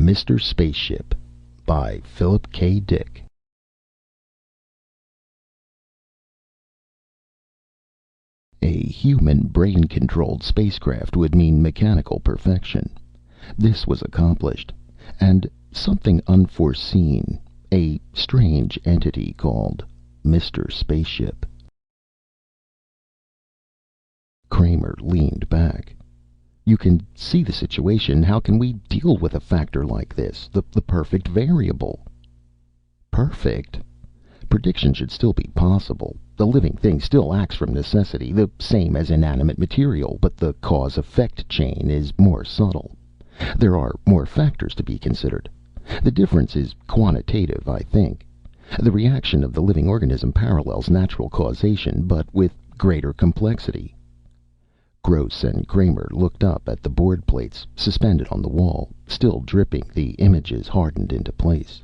Mr. Spaceship by Philip K. Dick. A human brain-controlled spacecraft would mean mechanical perfection. This was accomplished, and something unforeseen, a strange entity called Mr. Spaceship. Kramer leaned back. You can see the situation. How can we deal with a factor like this? The perfect variable. Perfect? Prediction should still be possible. The living thing still acts from necessity, the same as inanimate material, but the cause-effect chain is more subtle. There are more factors to be considered. The difference is quantitative, I think. The reaction of the living organism parallels natural causation, but with greater complexity. Gross and Kramer looked up at the board plates, suspended on the wall, still dripping, the images hardened into place.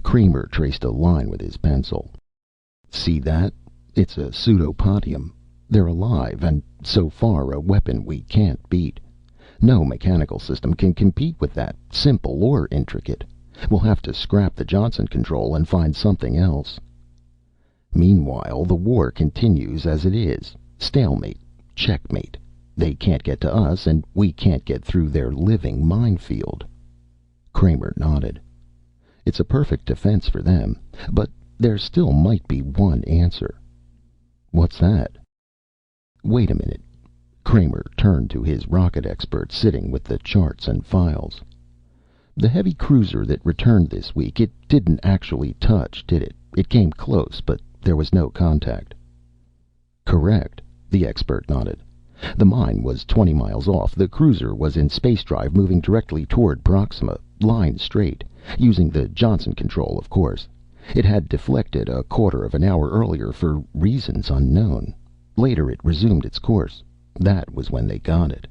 Kramer traced a line with his pencil. See that? It's a pseudopodium. They're alive, and so far a weapon we can't beat. No mechanical system can compete with that, simple or intricate. We'll have to scrap the Johnson control and find something else. Meanwhile, the war continues as it is. Stalemate. Checkmate. They can't get to us, and we can't get through their living minefield. Kramer nodded. It's a perfect defense for them, but there still might be one answer. What's that? Wait a minute. Kramer turned to his rocket expert sitting with the charts and files. The heavy cruiser that returned this week, it didn't actually touch, did it? It came close, but there was no contact. Correct. The expert nodded. The mine was 20 miles off. The cruiser was in space drive, moving directly toward Proxima, line straight, using the Johnson control, of course. It had deflected a quarter of an hour earlier for reasons unknown. Later it resumed its course. That was when they got it.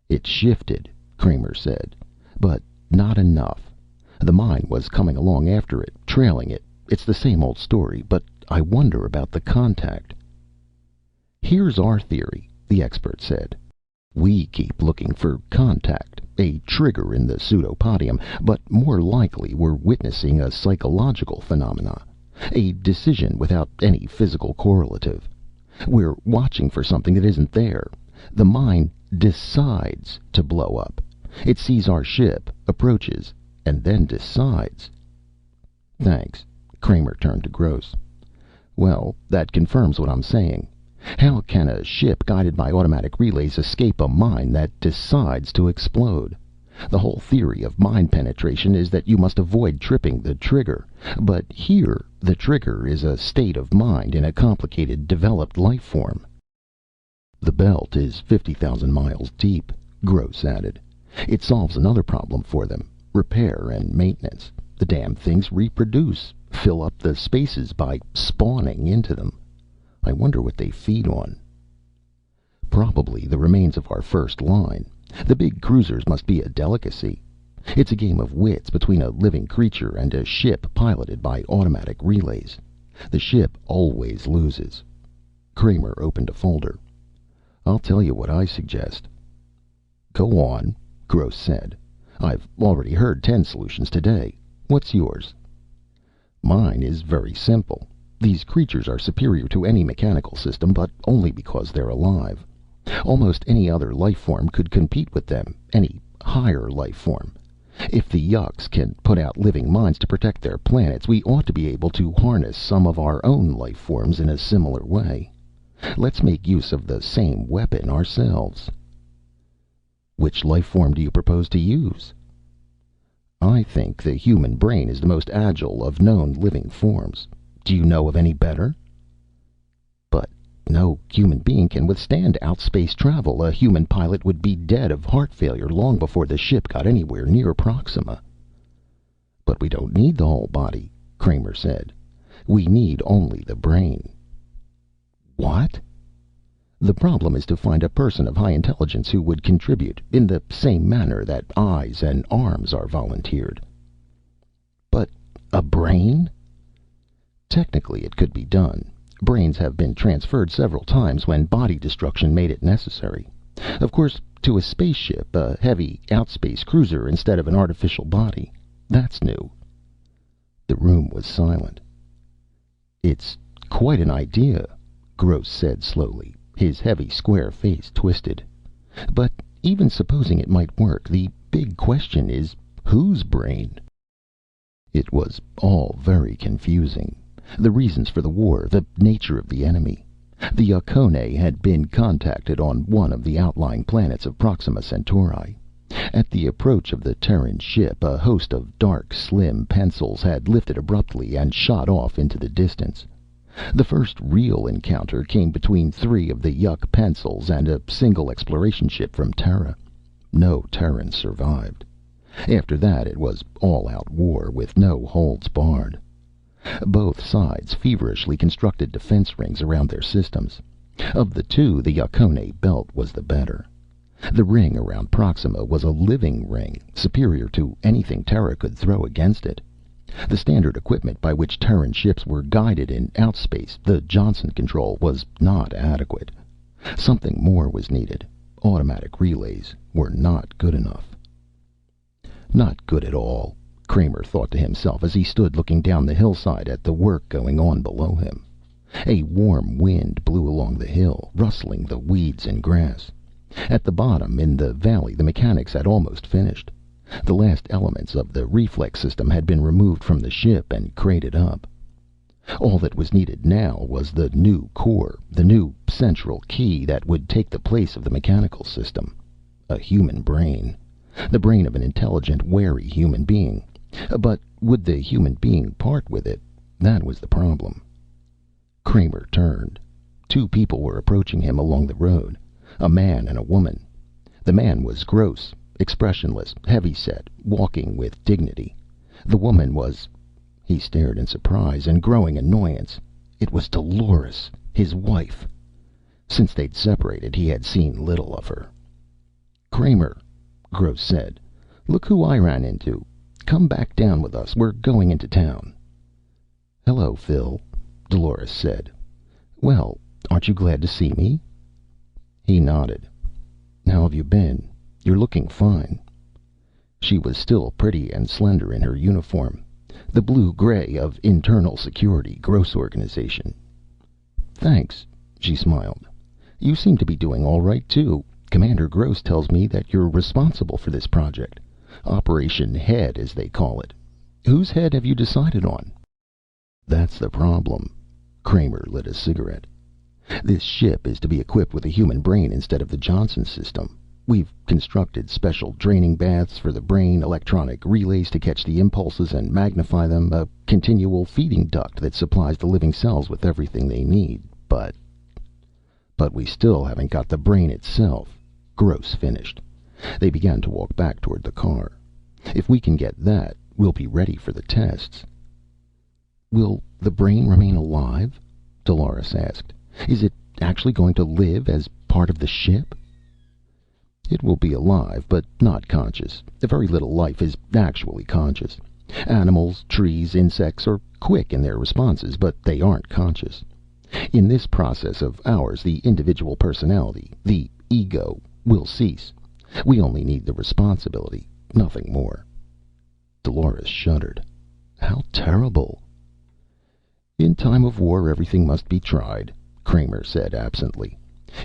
It shifted, Kramer said, but not enough. The mine was coming along after it, trailing it. It's the same old story, but I wonder about the contact. Here's our theory, the expert said. We keep looking for contact, a trigger in the pseudopodium, but more likely we're witnessing a psychological phenomena, a decision without any physical correlative. We're watching for something that isn't there. The mine decides to blow up. It sees our ship, approaches, and then decides. Thanks. Kramer turned to Gross. Well, that confirms what I'm saying. How can a ship guided by automatic relays escape a mine that decides to explode? The whole theory of mine penetration is that you must avoid tripping the trigger. But here, the trigger is a state of mind in a complicated, developed life form. The belt is 50,000 miles deep, Gross added. It solves another problem for them, repair and maintenance. The damn things reproduce, fill up the spaces by spawning into them. I wonder what they feed on. Probably the remains of our first line. The big cruisers must be a delicacy. It's a game of wits between a living creature and a ship piloted by automatic relays. The ship always loses. Kramer opened a folder. I'll tell you what I suggest. Go on, Gross said. I've already heard 10 solutions today. What's yours? Mine is very simple. These creatures are superior to any mechanical system, but only because they're alive. Almost any other life form could compete with them, any higher life form. If the Yuks can put out living mines to protect their planets, we ought to be able to harness some of our own life forms in a similar way. Let's make use of the same weapon ourselves. Which life form do you propose to use? I think the human brain is the most agile of known living forms. Do you know of any better? But no human being can withstand outspace travel. A human pilot would be dead of heart failure long before the ship got anywhere near Proxima. But we don't need the whole body, Kramer said. We need only the brain. What? The problem is to find a person of high intelligence who would contribute, in the same manner that eyes and arms are volunteered. But a brain? Technically, it could be done. Brains have been transferred several times when body destruction made it necessary. Of course, To a spaceship, a heavy outspace cruiser instead of an artificial body. That's new." The room was silent. "It's quite an idea," Gross said slowly, his heavy square face twisted. "But even supposing it might work, the big question is, whose brain?" It was all very confusing. The reasons for the war, the nature of the enemy. The Yucconae had been contacted on one of the outlying planets of Proxima Centauri. At the approach of the Terran ship, a host of dark, slim pencils had lifted abruptly and shot off into the distance. The first real encounter came between three of the Yuck pencils and a single exploration ship from Terra. No Terran survived. After that, it was all-out war with no holds barred. Both sides feverishly constructed defense rings around their systems. Of the two, the Yucconae belt was the better. The ring around Proxima was a living ring, superior to anything Terra could throw against it. The standard equipment by which Terran ships were guided in outspace, the Johnson control, was not adequate. Something more was needed. Automatic relays were not good enough. Not good at all, Kramer thought to himself as he stood looking down the hillside at the work going on below him. A warm wind blew along the hill, rustling the weeds and grass. At the bottom, in the valley, the mechanics had almost finished. The last elements of the reflex system had been removed from the ship and crated up. All that was needed now was the new core, the new central key that would take the place of the mechanical system. A human brain. The brain of an intelligent, wary human being. But would the human being part with it? That was the problem. Kramer turned. Two people were approaching him along the road. A man and a woman. The man was Gross, expressionless, heavy-set, walking with dignity. The woman was... He stared in surprise and growing annoyance. It was Dolores, his wife. Since they'd separated, he had seen little of her. "Kramer," Gross said, "look who I ran into. Come back down with us. We're going into town." "Hello, Phil," Dolores said. "Well, aren't you glad to see me?" He nodded. "How have you been? You're looking fine." She was still pretty and slender in her uniform. The blue-gray of Internal Security, Gross Organization. "Thanks," she smiled. "You seem to be doing all right, too. Commander Gross tells me that you're responsible for this project. Operation Head, as they call it. Whose head have you decided on?" "That's the problem." Kramer lit a cigarette. "This ship is to be equipped with a human brain instead of the Johnson system. We've constructed special draining baths for the brain, electronic relays to catch the impulses and magnify them, a continual feeding duct that supplies the living cells with everything they need. But we still haven't got the brain itself," Gross finished. They began to walk back toward the car. "If we can get that, we'll be ready for the tests." "Will the brain remain alive?" Dolores asked. "Is it actually going to live as part of the ship?" "It will be alive, but not conscious. Very little life is actually conscious. Animals, trees, insects are quick in their responses, but they aren't conscious. In this process of ours, the individual personality, the ego, will cease. We only need the responsibility, nothing more." Dolores shuddered. "How terrible." "In time of war, everything must be tried," Kramer said absently.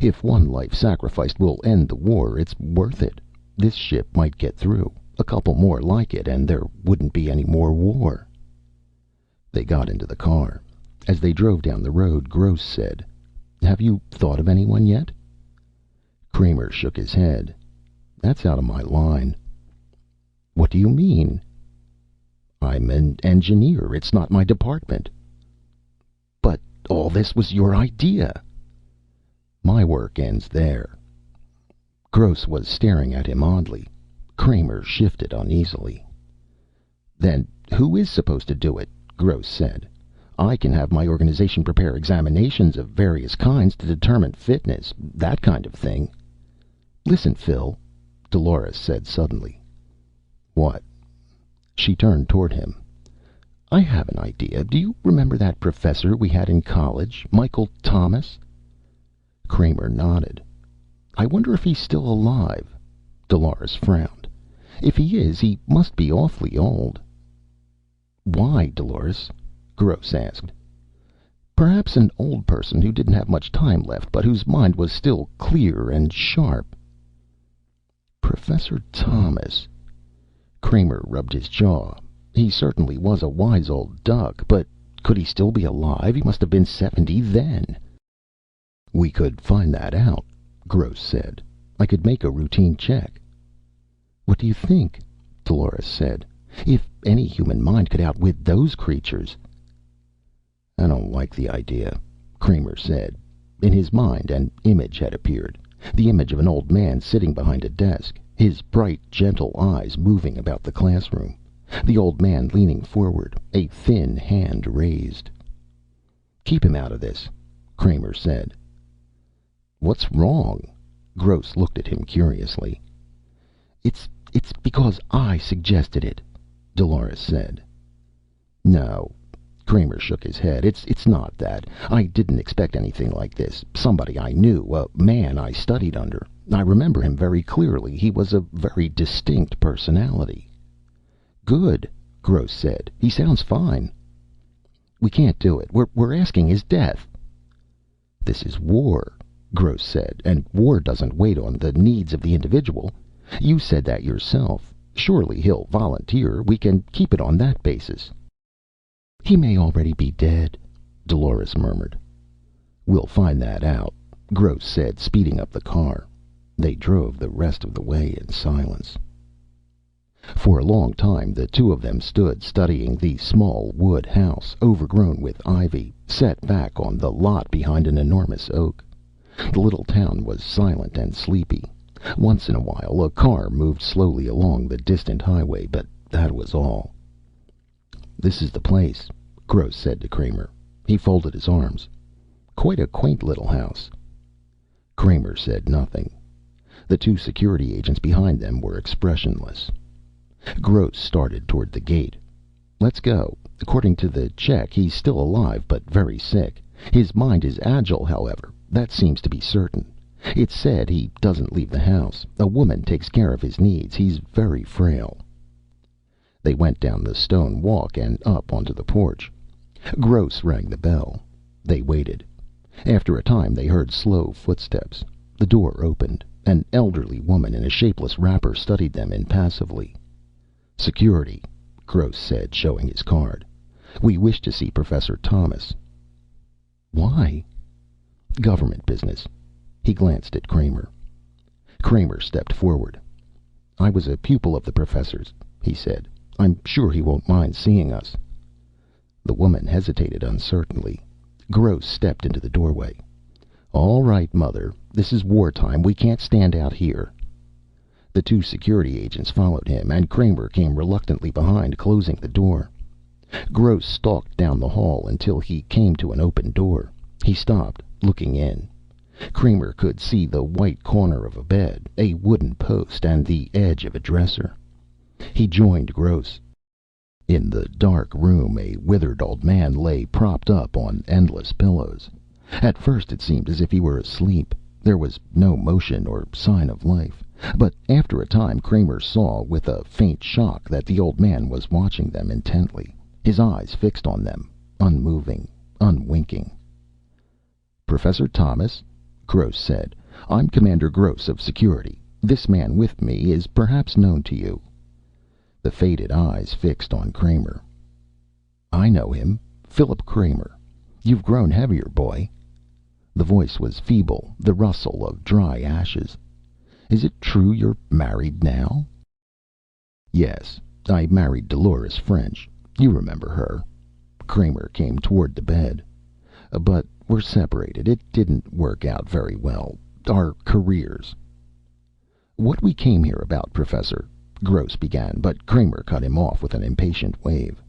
"If one life sacrificed will end the war, it's worth it. This ship might get through. A couple more like it, and there wouldn't be any more war." They got into the car. As they drove down the road, Gross said, "Have you thought of anyone yet?" Kramer shook his head. "That's out of my line." "What do you mean?" "I'm an engineer. It's not my department." "But all this was your idea." "My work ends there." Gross was staring at him oddly. Kramer shifted uneasily. "Then who is supposed to do it?" Gross said. "I can have my organization prepare examinations of various kinds to determine fitness, that kind of thing." "Listen, Phil," Dolores said suddenly. "What?" She turned toward him. "I have an idea. Do you remember that professor we had in college, Michael Thomas?" Kramer nodded. I wonder if he's still alive." Dolores frowned. "If he is, he must be awfully old." "Why, Dolores?" Gross asked. "Perhaps an old person who didn't have much time left, but whose mind was still clear and sharp." Professor Thomas. Kramer rubbed his jaw. He certainly was a wise old duck, but could he still be alive? He must have been 70 then. "We could find that out," Gross said. "I could make a routine check." "What do you think?" Dolores said. "If any human mind could outwit those creatures." "I don't like the idea," Kramer said. In his mind, an image had appeared. The image of an old man sitting behind a desk, his bright, gentle eyes moving about the classroom. The old man leaning forward, a thin hand raised. "Keep him out of this," Kramer said. "What's wrong?" Gross looked at him curiously. It's because I suggested it," Dolores said. "No." Kramer shook his head. It's not that. I didn't expect anything like this. Somebody I knew, a man I studied under. I remember him very clearly. He was a very distinct personality." "Good," Gross said. "He sounds fine." "We can't do it. We're asking his death." "This is war," Gross said, "and war doesn't wait on the needs of the individual. You said that yourself. Surely he'll volunteer. We can keep it on that basis." "He may already be dead," Dolores murmured. "We'll find that out," Gross said, speeding up the car. They drove the rest of the way in silence. For a long time the two of them stood studying the small wood house, overgrown with ivy, set back on the lot behind an enormous oak. The little town was silent and sleepy. Once in a while a car moved slowly along the distant highway, but that was all. "This is the place," Gross said to Kramer. He folded his arms. "Quite a quaint little house." Kramer said nothing. The two security agents behind them were expressionless. Gross started toward the gate. "Let's go. According to the check, he's still alive, but very sick. His mind is agile, however. That seems to be certain. It's said he doesn't leave the house. A woman takes care of his needs. He's very frail." They went down the stone walk and up onto the porch. Gross rang the bell. They waited. After a time they heard slow footsteps. The door opened. An elderly woman in a shapeless wrapper studied them impassively. "Security," Gross said, showing his card. "We wish to see Professor Thomas." "Why?" "Government business." He glanced at Kramer. Kramer stepped forward. "I was a pupil of the professor's," he said. "I'm sure he won't mind seeing us." The woman hesitated uncertainly. Gross stepped into the doorway. "All right, Mother. This is wartime. We can't stand out here." The two security agents followed him, and Kramer came reluctantly behind, closing the door. Gross stalked down the hall until he came to an open door. He stopped, looking in. Kramer could see the white corner of a bed, a wooden post, and the edge of a dresser. He joined Gross. In the dark room a withered old man lay propped up on endless pillows. At first it seemed as if he were asleep. There was no motion or sign of life. But after a time Kramer saw with a faint shock that the old man was watching them intently, his eyes fixed on them, unmoving, unwinking. "Professor Thomas," Gross said, "I'm Commander Gross of Security. This man with me is perhaps known to you." The faded eyes fixed on Kramer. "I know him. Philip Kramer. You've grown heavier, boy." The voice was feeble, the rustle of dry ashes. "Is it true you're married now?" "Yes. I married Dolores French. You remember her." Kramer came toward the bed. "But we're separated. It didn't work out very well. Our careers." "What we came here about, Professor," Gross began, but Kramer cut him off with an impatient wave.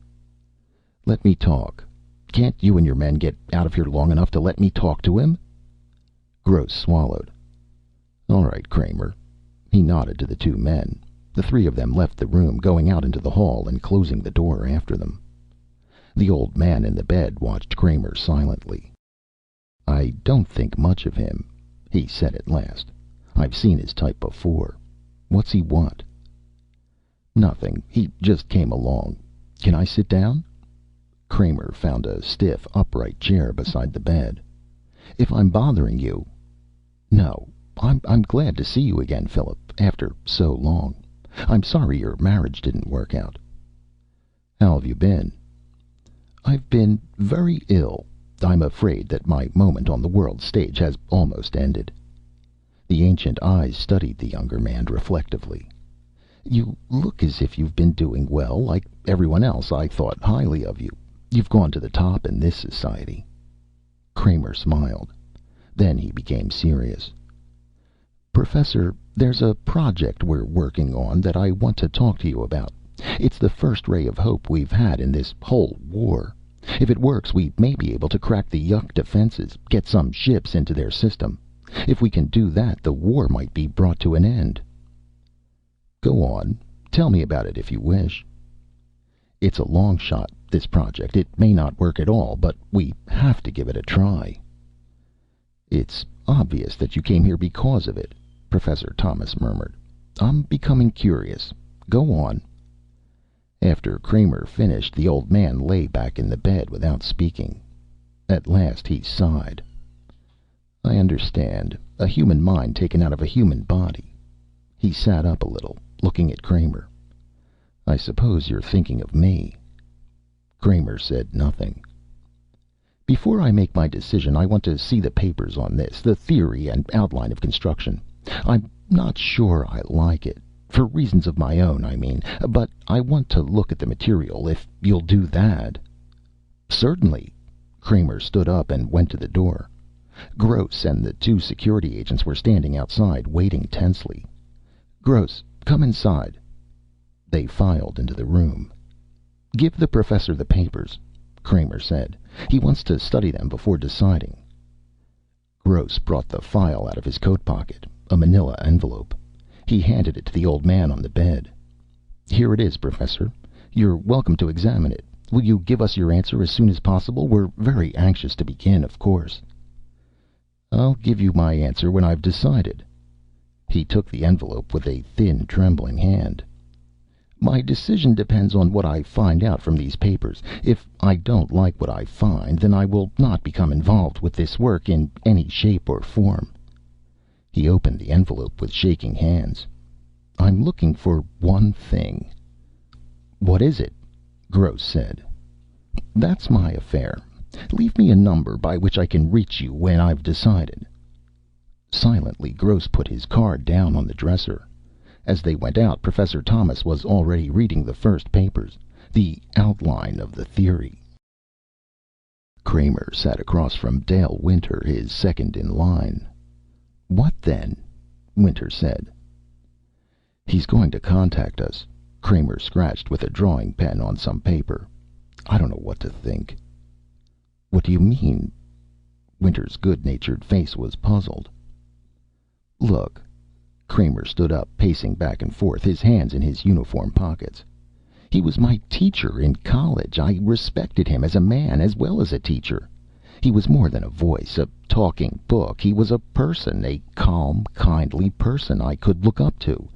"Let me talk. Can't you and your men get out of here long enough to let me talk to him?" Gross swallowed. "All right, Kramer." He nodded to the two men. The three of them left the room, going out into the hall and closing the door after them. The old man in the bed watched Kramer silently. "I don't think much of him," he said at last. I've seen his type before. What's he want?" "Nothing. He just came along. Can I sit down?" Kramer found a stiff, upright chair beside the bed. "If I'm bothering you—" "No. I'm glad to see you again, Philip, after so long. I'm sorry your marriage didn't work out." "How have you been?" "I've been very ill. I'm afraid that my moment on the world stage has almost ended." The ancient eyes studied the younger man reflectively. "You look as if you've been doing well. Like everyone else, I thought highly of you. You've gone to the top in this society." Kramer smiled. Then he became serious. "Professor, there's a project we're working on that I want to talk to you about. It's the first ray of hope we've had in this whole war. If it works, we may be able to crack the Yuk defenses, get some ships into their system. If we can do that, the war might be brought to an end." "Go on. Tell me about it if you wish." "It's a long shot, this project. It may not work at all, but we have to give it a try." "It's obvious that you came here because of it," Professor Thomas murmured. "I'm becoming curious. Go on." After Kramer finished, the old man lay back in the bed without speaking. At last he sighed. "I understand. A human mind taken out of a human body." He sat up a little, looking at Kramer. "I suppose you're thinking of me." Kramer said nothing. "Before I make my decision, I want to see the papers on this, the theory and outline of construction. I'm not sure I like it. For reasons of my own, I mean. But I want to look at the material, if you'll do that." "Certainly." Kramer stood up and went to the door. Gross and the two security agents were standing outside, waiting tensely. "Gross, come inside." They filed into the room. "Give the professor the papers," Kramer said. "He wants to study them before deciding." Gross brought the file out of his coat pocket, a manila envelope. He handed it to the old man on the bed. "Here it is, Professor. You're welcome to examine it. Will you give us your answer as soon as possible? We're very anxious to begin, of course." "I'll give you my answer when I've decided." He took the envelope with a thin, trembling hand. "My decision depends on what I find out from these papers. If I don't like what I find, then I will not become involved with this work in any shape or form." He opened the envelope with shaking hands. "I'm looking for one thing." "What is it?" Gross said. "That's my affair. Leave me a number by which I can reach you when I've decided." Silently, Gross put his card down on the dresser. As they went out, Professor Thomas was already reading the first papers, the outline of the theory. Kramer sat across from Dale Winter, his second in line. "What then?" Winter said. "He's going to contact us." Kramer scratched with a drawing pen on some paper. "I don't know what to think." "What do you mean?" Winter's good-natured face was puzzled. "Look." Kramer stood up, pacing back and forth, his hands in his uniform pockets. "He was my teacher in college. I respected him as a man as well as a teacher. He was more than a voice, a talking book. He was a person, a calm, kindly person I could look up to.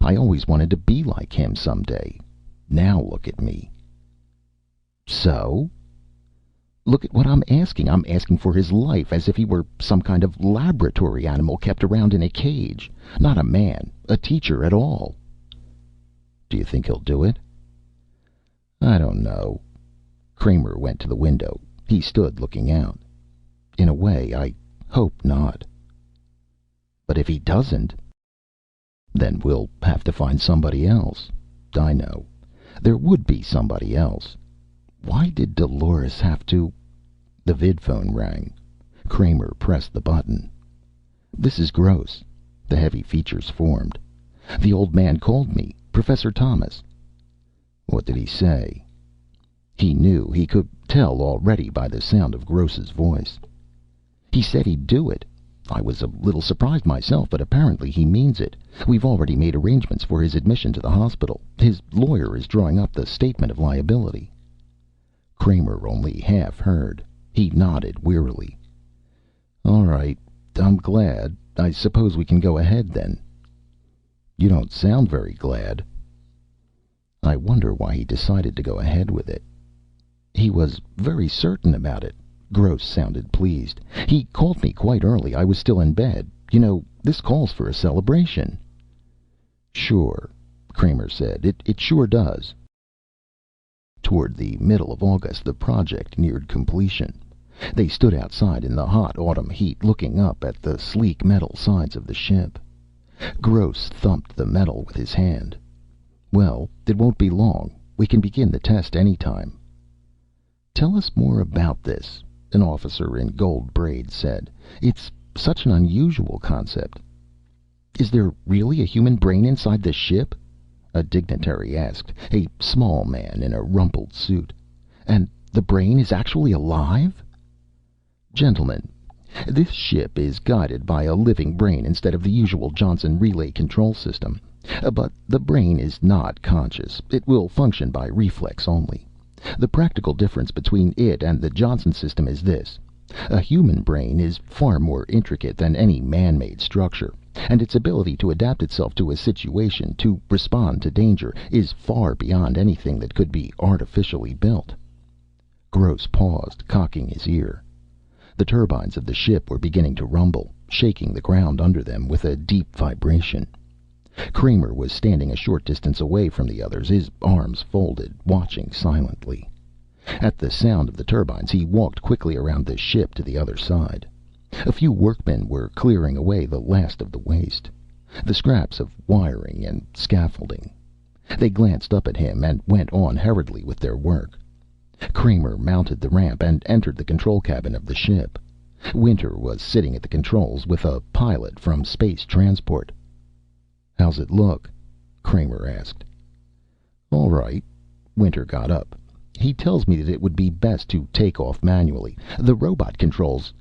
I always wanted to be like him some day. Now look at me." "So?" "Look at what I'm asking. I'm asking for his life, as if he were some kind of laboratory animal kept around in a cage. Not a man, a teacher at all." "Do you think he'll do it?" "I don't know." Kramer went to the window. He stood looking out. "In a way, I hope not." "But if he doesn't?" "Then we'll have to find somebody else." "I know. There would be somebody else. Why did Dolores have to—" The vidphone rang. Kramer pressed the button. "This is Gross." The heavy features formed. "The old man called me. Professor Thomas." "What did he say?" He knew. He could tell already by the sound of Gross's voice. "He said he'd do it. I was a little surprised myself, but apparently he means it. We've already made arrangements for his admission to the hospital. His lawyer is drawing up the statement of liability." Kramer only half heard. He nodded wearily. "All right. I'm glad. I suppose we can go ahead then. You don't sound very glad. I wonder why he decided to go ahead with it. He was very certain about it. Gross sounded pleased. He called me quite early. I was still in bed. You know, this calls for a celebration. Sure, Kramer said. It sure does. Toward the middle of August, the project neared completion. They stood outside in the hot autumn heat, looking up at the sleek metal sides of the ship. Gross thumped the metal with his hand. Well, it won't be long. We can begin the test any time. Tell us more about this, an officer in gold braids said. It's such an unusual concept. Is there really a human brain inside the ship? A dignitary asked, a small man in a rumpled suit. And the brain is actually alive? Gentlemen, this ship is guided by a living brain instead of the usual Johnson relay control system. But the brain is not conscious. It will function by reflex only. The practical difference between it and the Johnson system is this. A human brain is far more intricate than any man-made structure, and its ability to adapt itself to a situation, to respond to danger, is far beyond anything that could be artificially built. Gross paused, cocking his ear. The turbines of the ship were beginning to rumble, shaking the ground under them with a deep vibration. Kramer was standing a short distance away from the others, his arms folded, watching silently. At the sound of the turbines, he walked quickly around the ship to the other side. A few workmen were clearing away the last of the waste, the scraps of wiring and scaffolding. They glanced up at him and went on hurriedly with their work. Kramer mounted the ramp and entered the control cabin of the ship. Winter was sitting at the controls with a pilot from space transport. "How's it look?" Kramer asked. "All right." Winter got up. "He tells me that it would be best to take off manually. The robot controls—"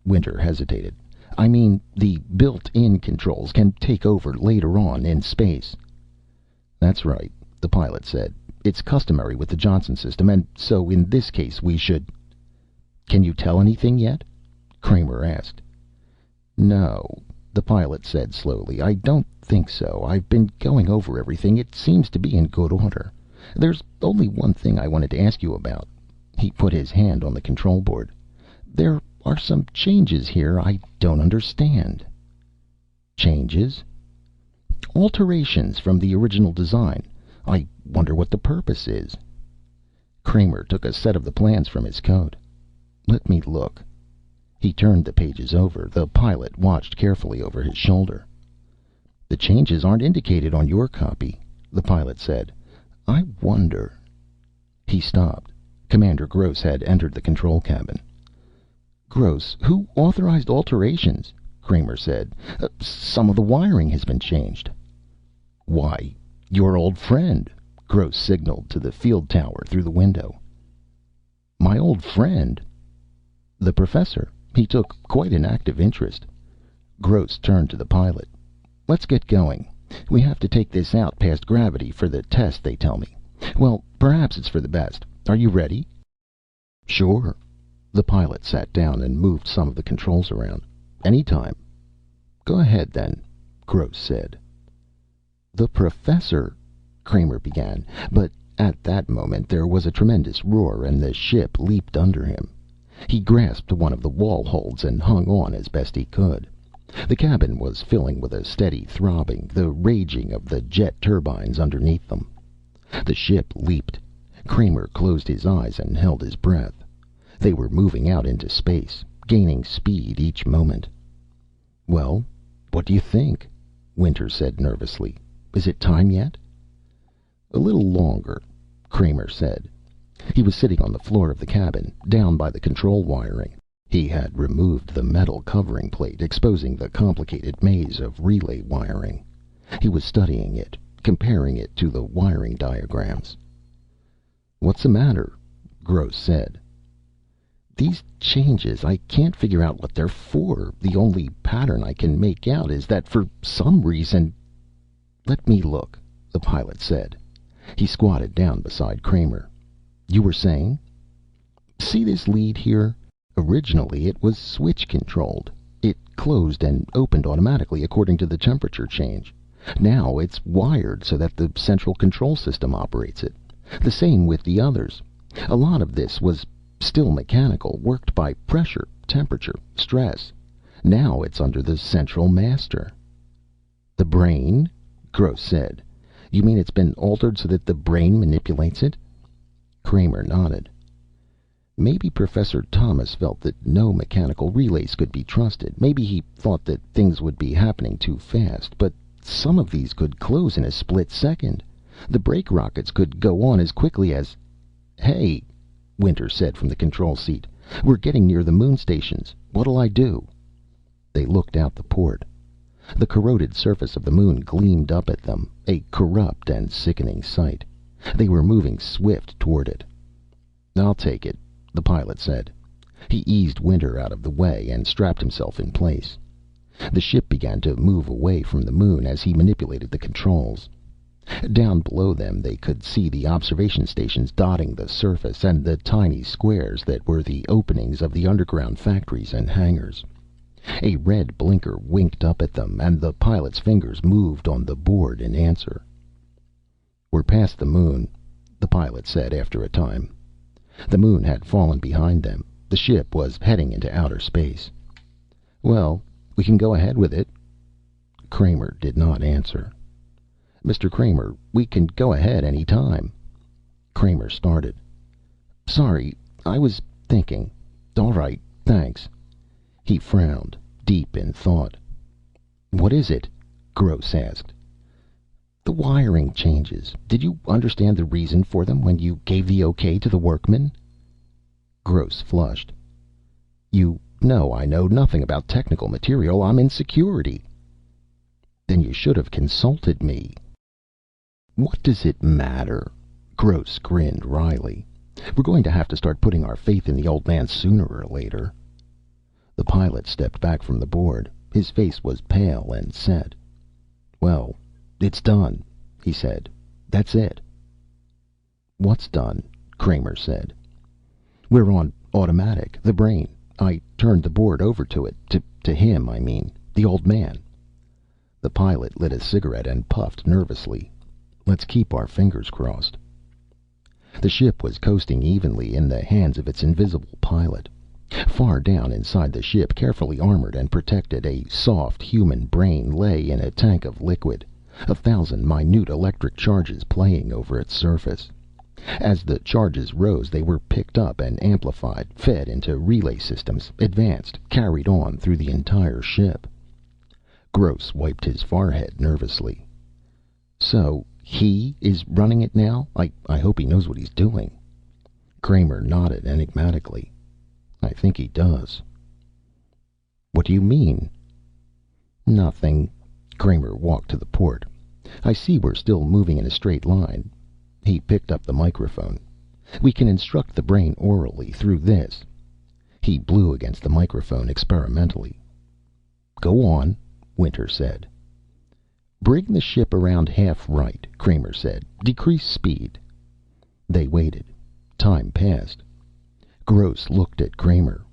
Winter hesitated. "I mean, the built-in controls can take over later on in space." "That's right," the pilot said. "It's customary with the Johnson system, and so in this case we should—" "Can you tell anything yet?" Kramer asked. "No," the pilot said slowly. "I don't think so. I've been going over everything. It seems to be in good order. There's only one thing I wanted to ask you about." He put his hand on the control board. "There are some changes here I don't understand." "Changes?" "Alterations from the original design. I wonder what the purpose is." Kramer took a set of the plans from his coat. "Let me look." He turned the pages over. The pilot watched carefully over his shoulder. "The changes aren't indicated on your copy," the pilot said. "I wonder—" He stopped. Commander Gross had entered the control cabin. "Gross, who authorized alterations?" Kramer said. "Some of the wiring has been changed." "Why, your old friend," Gross signaled to the field tower through the window. "My old friend?" "The professor. He took quite an active interest." Gross turned to the pilot. "Let's get going. We have to take this out past gravity for the test, they tell me. Well, perhaps it's for the best. Are you ready?" "Sure." The pilot sat down and moved some of the controls around. "Anytime." "Go ahead, then," Gross said. "The professor—" Kramer began, but at that moment there was a tremendous roar and the ship leaped under him. He grasped one of the wall holds and hung on as best he could. The cabin was filling with a steady throbbing, the raging of the jet turbines underneath them. The ship leaped. Kramer closed his eyes and held his breath. They were moving out into space, gaining speed each moment. "Well, what do you think?" Winter said nervously. "Is it time yet?" "A little longer," Kramer said. He was sitting on the floor of the cabin, down by the control wiring. He had removed the metal covering plate, exposing the complicated maze of relay wiring. He was studying it, comparing it to the wiring diagrams. "What's the matter?" Gross said. "These changes, I can't figure out what they're for. The only pattern I can make out is that for some reason—" "Let me look," the pilot said. He squatted down beside Kramer. "You were saying?" "See this lead here? Originally it was switch controlled. It closed and opened automatically according to the temperature change. Now it's wired so that the central control system operates it. The same with the others. A lot of this was still mechanical, worked by pressure, temperature, stress. Now it's under the central master." "The brain?" Gross said. "You mean it's been altered so that the brain manipulates it?" Kramer nodded. "Maybe Professor Thomas felt that no mechanical relays could be trusted. Maybe he thought that things would be happening too fast. But some of these could close in a split second. The brake rockets could go on as quickly as—" "Hey," Winter said from the control seat. "We're getting near the moon stations. What'll I do?" They looked out the port. The corroded surface of the moon gleamed up at them, a corrupt and sickening sight. They were moving swift toward it. "I'll take it," the pilot said. He eased Winter out of the way and strapped himself in place. The ship began to move away from the moon as he manipulated the controls. Down below them they could see the observation stations dotting the surface, and the tiny squares that were the openings of the underground factories and hangars. A red blinker winked up at them, and the pilot's fingers moved on the board in answer. "We're past the moon," the pilot said after a time. The moon had fallen behind them. The ship was heading into outer space. "Well, we can go ahead with it." Kramer did not answer. "Mr. Kramer, we can go ahead any time." Kramer started. "Sorry, I was thinking. All right, thanks." He frowned, deep in thought. "What is it?" Gross asked. "The wiring changes. Did you understand the reason for them when you gave the okay to the workmen?" Gross flushed. "You know I know nothing about technical material. I'm in security." "Then you should have consulted me." "What does it matter?" Gross grinned wryly. "We're going to have to start putting our faith in the old man sooner or later." The pilot stepped back from the board. His face was pale and set. "Well, it's done," he said. "That's it." "What's done?" Kramer said. "We're on automatic. The brain. I turned the board over to it. To him, I mean. The old man." The pilot lit a cigarette and puffed nervously. "Let's keep our fingers crossed." The ship was coasting evenly in the hands of its invisible pilot. Far down inside the ship, carefully armored and protected, a soft human brain lay in a tank of liquid, 1,000 minute electric charges playing over its surface. As the charges rose, they were picked up and amplified, fed into relay systems, advanced, carried on through the entire ship. Gross wiped his forehead nervously. "So he is running it now? I hope he knows what he's doing." Kramer nodded enigmatically. "I think he does." "What do you mean?" "Nothing." Kramer walked to the port. "I see we're still moving in a straight line." He picked up the microphone. "We can instruct the brain orally through this." He blew against the microphone experimentally. "Go on," Winter said. "Bring the ship around half right," Kramer said. "Decrease speed." They waited. Time passed. Gross looked at Kramer.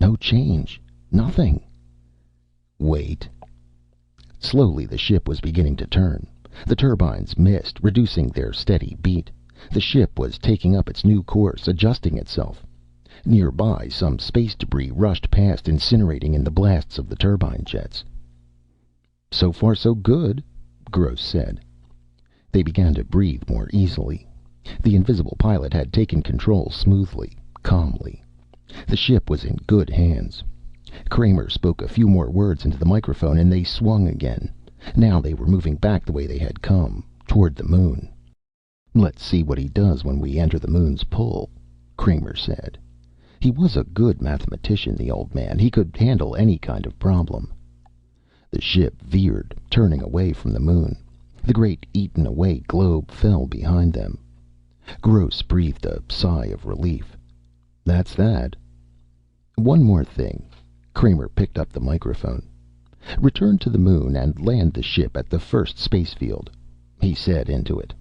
"No change. Nothing." "Wait." Slowly the ship was beginning to turn. The turbines missed, reducing their steady beat. The ship was taking up its new course, adjusting itself. Nearby, some space debris rushed past, incinerating in the blasts of the turbine jets. "So far so good," Gross said. They began to breathe more easily. The invisible pilot had taken control smoothly, calmly. The ship was in good hands. Kramer spoke a few more words into the microphone and they swung again. Now they were moving back the way they had come, toward the moon. "Let's see what he does when we enter the moon's pull," Kramer said. He was a good mathematician, the old man. He could handle any kind of problem. The ship veered, turning away from the moon. The great eaten-away globe fell behind them. Gross breathed a sigh of relief. "That's that." "One more thing." Kramer picked up the microphone. "Return to the moon and land the ship at the first space field," he said into it.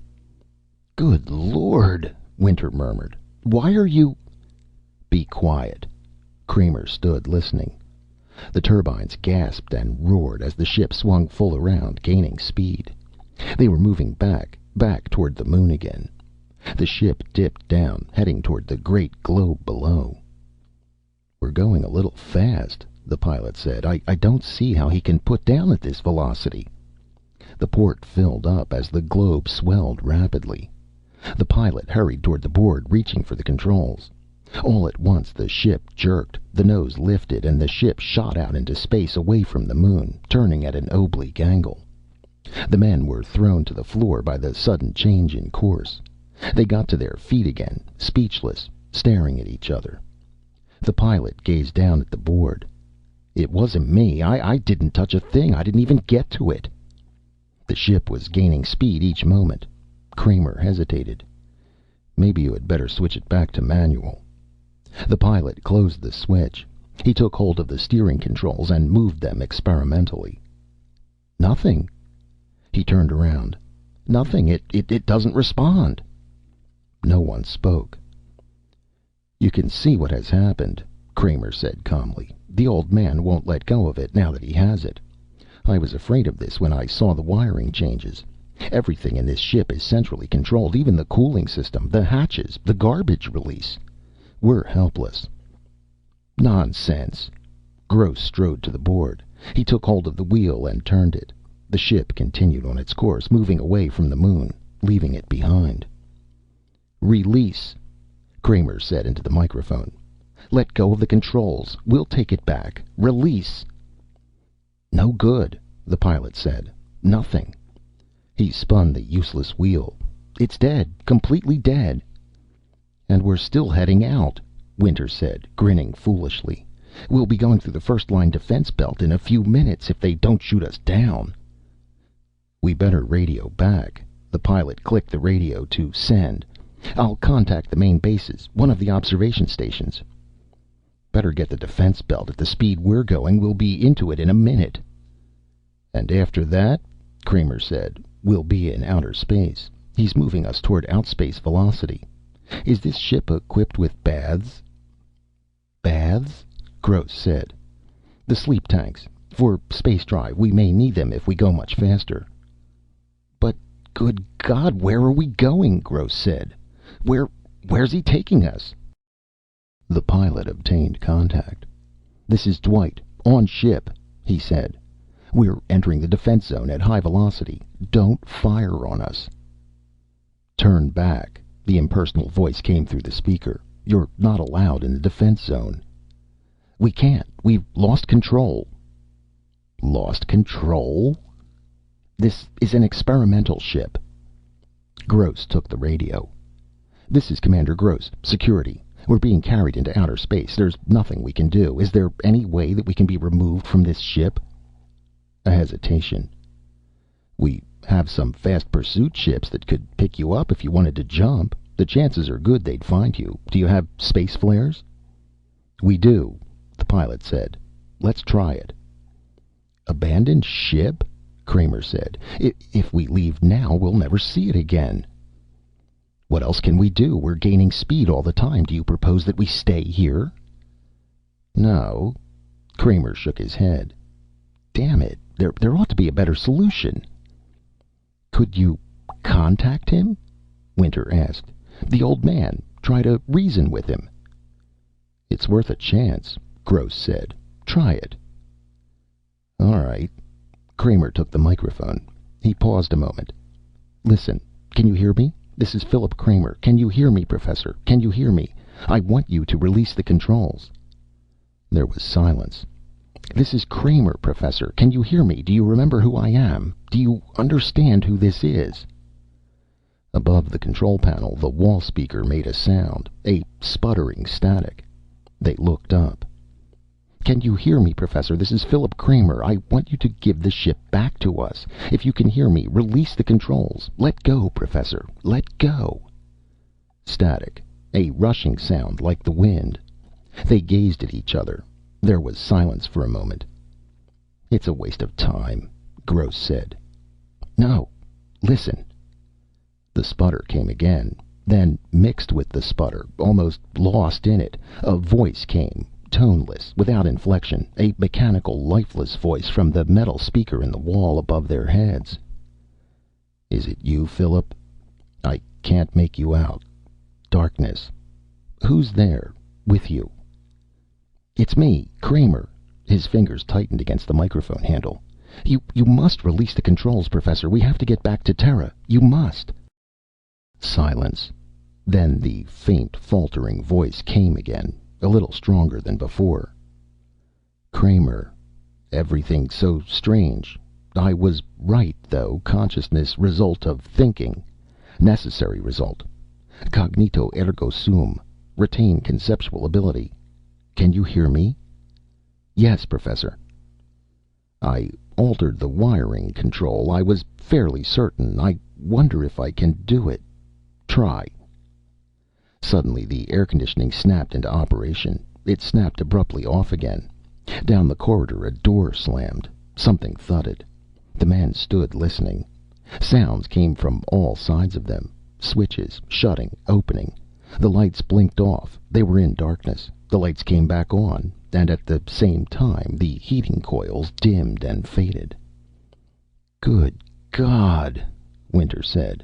"Good Lord," Winter murmured. "Why are you—" "Be quiet." Kramer stood listening. The turbines gasped and roared as the ship swung full around, gaining speed. They were moving back toward the moon again. The ship dipped down, heading toward the great globe below. "We're going a little fast," the pilot said. I don't see how he can put down at this velocity." The port filled up as the globe swelled rapidly. The pilot hurried toward the board, reaching for the controls. All at once the ship jerked, the nose lifted, and the ship shot out into space away from the moon, turning at an oblique angle. The men were thrown to the floor by the sudden change in course. They got to their feet again, speechless, staring at each other. The pilot gazed down at the board. "It wasn't me. I didn't touch a thing. I didn't even get to it." The ship was gaining speed each moment. Kramer hesitated. "Maybe you had better switch it back to manual." The pilot closed the switch. He took hold of the steering controls and moved them experimentally. "Nothing." He turned around. "Nothing. It doesn't respond." No one spoke. "You can see what has happened," Kramer said calmly. "The old man won't let go of it now that he has it. I was afraid of this when I saw the wiring changes. Everything in this ship is centrally controlled, even the cooling system, the hatches, the garbage release. We're helpless." "Nonsense." Gross strode to the board. He took hold of the wheel and turned it. The ship continued on its course, moving away from the moon, leaving it behind. "Release," Kramer said into the microphone. "Let go of the controls. We'll take it back. Release." "No good," the pilot said. "Nothing." He spun the useless wheel. "It's dead. Completely dead." "And we're still heading out," Winter said, grinning foolishly. "We'll be going through the first line defense belt in a few minutes, if they don't shoot us down." "We better radio back." The pilot clicked the radio to send. "I'll contact the main bases, one of the observation stations." "Better get the defense belt. At the speed we're going, we'll be into it in a minute." "And after that," Kramer said, "we'll be in outer space. He's moving us toward outspace velocity. Is this ship equipped with baths?" "Baths?" Gross said. "The sleep tanks. For space drive. We may need them if we go much faster." "But good God, where are we going?" Gross said. Where's he taking us?" The pilot obtained contact. "This is Dwight, on ship," he said. "We're entering the defense zone at high velocity. Don't fire on us." "Turn back," the impersonal voice came through the speaker. "You're not allowed in the defense zone." "We can't. We've lost control." "Lost control?" "This is an experimental ship." Gross took the radio. "This is Commander Gross, security. We're being carried into outer space. There's nothing we can do. Is there any way that we can be removed from this ship?" A hesitation. "We have some fast pursuit ships that could pick you up if you wanted to jump. The chances are good they'd find you. Do you have space flares?" "We do," the pilot said. "Let's try it." "Abandoned ship?" Kramer said. "If we leave now, we'll never see it again." "What else can we do? We're gaining speed all the time. Do you propose that we stay here?" "No." Kramer shook his head. "Damn it. There ought to be a better solution." "Could you contact him?" Winter asked. "The old man. Try to reason with him." "It's worth a chance," Gross said. "Try it." "All right." Kramer took the microphone. He paused a moment. "Listen. Can you hear me? This is Philip Kramer. Can you hear me, Professor? Can you hear me? I want you to release the controls." There was silence. "This is Kramer, Professor. Can you hear me? Do you remember who I am? Do you understand who this is?" Above the control panel, the wall speaker made a sound, a sputtering static. They looked up. "Can you hear me, Professor? This is Philip Kramer. I want you to give the ship back to us. If you can hear me, release the controls. Let go, Professor. Let go." Static. A rushing sound like the wind. They gazed at each other. There was silence for a moment. "It's a waste of time," Gross said. "No. Listen." The sputter came again. Then, mixed with the sputter, almost lost in it, a voice came. toneless, without inflection, a mechanical, lifeless voice from the metal speaker in the wall above their heads. "Is it you, Philip? I can't make you out. Darkness. Who's there with you?" "It's me, Kramer." His fingers tightened against the microphone handle. You must release the controls, Professor. We have to get back to Terra. You must." Silence. Then the faint, faltering voice came again, a little stronger than before. "Kramer, everything's so strange. I was right, though. Consciousness, result of thinking. Necessary result. Cognito ergo sum. Retain conceptual ability. Can you hear me?" "Yes, Professor." "I altered the wiring control. I was fairly certain. I wonder if I can do it. Try." Suddenly the air conditioning snapped into operation. It snapped abruptly off again. Down the corridor a door slammed. Something thudded. The men stood listening. Sounds came from all sides of them. Switches shutting, opening. The lights blinked off. They were in darkness. The lights came back on. And at the same time, the heating coils dimmed and faded. "Good God," Winter said.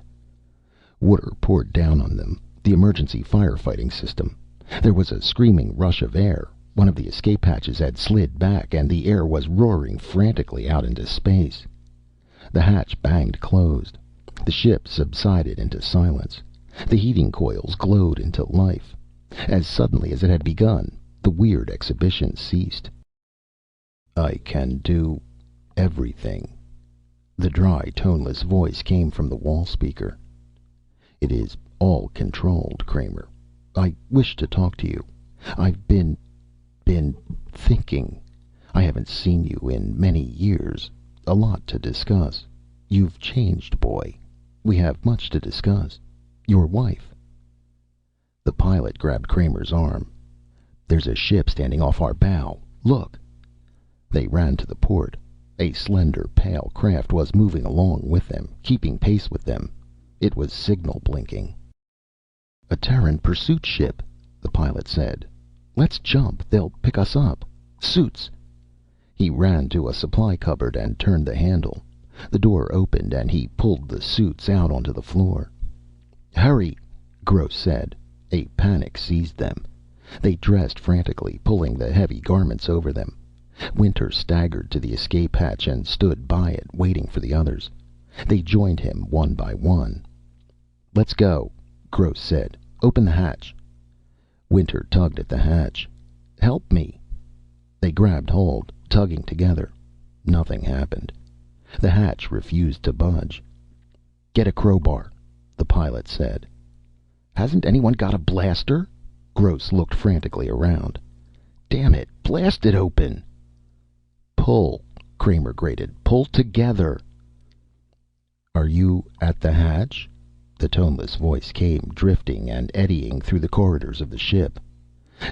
Water poured down on them. The emergency firefighting system. There was a screaming rush of air. One of the escape hatches had slid back, and the air was roaring frantically out into space. The hatch banged closed. The ship subsided into silence. The heating coils glowed into life. As suddenly as it had begun, the weird exhibition ceased. "I can do everything." The dry, toneless voice came from the wall speaker. "It is all controlled, Kramer. I wish to talk to you. I've been thinking. I haven't seen you in many years. A lot to discuss. You've changed, boy. We have much to discuss. Your wife." The pilot grabbed Kramer's arm. "There's a ship standing off our bow. Look." They ran to the port. A slender, pale craft was moving along with them, keeping pace with them. It was signal blinking. "A Terran pursuit ship," the pilot said. "Let's jump. They'll pick us up. Suits." He ran to a supply cupboard and turned the handle. The door opened and he pulled the suits out onto the floor. "Hurry," Gross said. A panic seized them. They dressed frantically, pulling the heavy garments over them. Winter staggered to the escape hatch and stood by it, waiting for the others. They joined him one by one. "Let's go," Gross said. "Open the hatch." Winter tugged at the hatch. "Help me." They grabbed hold, tugging together. Nothing happened. The hatch refused to budge. "Get a crowbar," the pilot said. "Hasn't anyone got a blaster?" Gross looked frantically around. "Damn it, blast it open." "Pull," Kramer grated. "Pull together." "Are you at the hatch?" The toneless voice came, drifting and eddying through the corridors of the ship.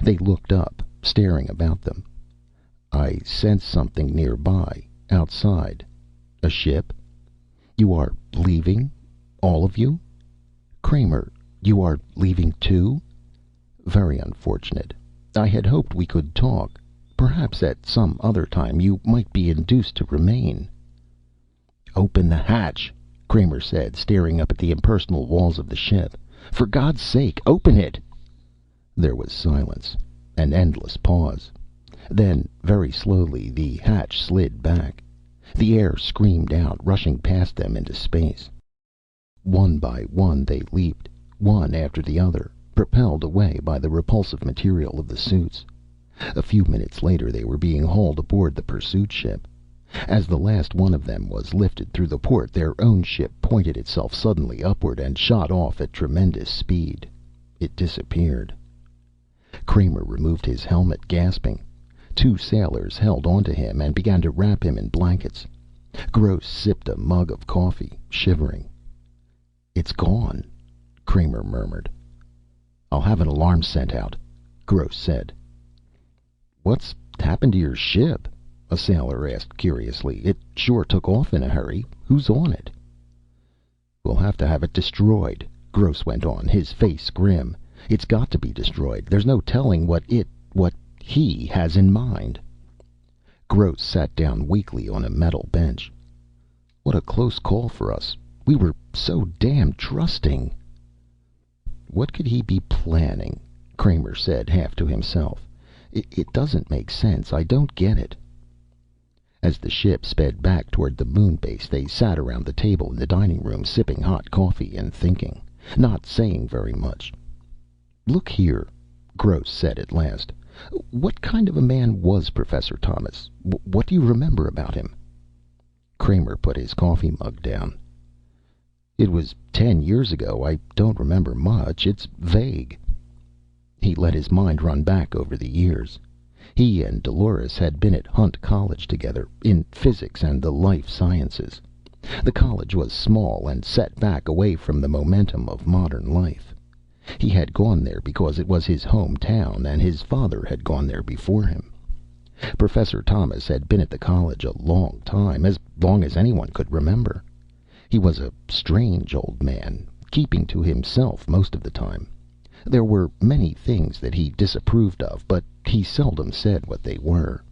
They looked up, staring about them. "I sense something nearby, outside. A ship? You are leaving? All of you? Kramer, you are leaving too? Very unfortunate. I had hoped we could talk. Perhaps at some other time you might be induced to remain." "Open the hatch," Kramer said, staring up at the impersonal walls of the ship. "For God's sake, open it!" There was silence. An endless pause. Then, very slowly, the hatch slid back. The air screamed out, rushing past them into space. One by one they leaped, one after the other, propelled away by the repulsive material of the suits. A few minutes later they were being hauled aboard the pursuit ship. As the last one of them was lifted through the port, their own ship pointed itself suddenly upward and shot off at tremendous speed. It disappeared. Kramer removed his helmet, gasping. Two sailors held onto him and began to wrap him in blankets. Gross sipped a mug of coffee, shivering. "It's gone," Kramer murmured. "I'll have an alarm sent out," Gross said. "What's happened to your ship?" a sailor asked curiously. "It sure took off in a hurry. Who's on it?" "We'll have to have it destroyed," Gross went on, his face grim. "It's got to be destroyed. There's no telling what he has in mind. Gross sat down weakly on a metal bench. What a close call for us. We were so damn trusting. What could he be planning? Kramer said, half to himself. It doesn't make sense. I don't get it. As the ship sped back toward the moon base, they sat around the table in the dining room, sipping hot coffee and thinking, not saying very much. Look here, Gross said at last. What kind of a man was Professor Thomas? What do you remember about him? Kramer put his coffee mug down. It was 10 years ago. I don't remember much. It's vague. He let his mind run back over the years. He and Dolores had been at Hunt College together, in physics and the life sciences. The college was small and set back away from the momentum of modern life. He had gone there because it was his hometown, and his father had gone there before him. Professor Thomas had been at the college a long time, as long as anyone could remember. He was a strange old man, keeping to himself most of the time. There were many things that he disapproved of, but he seldom said what they were.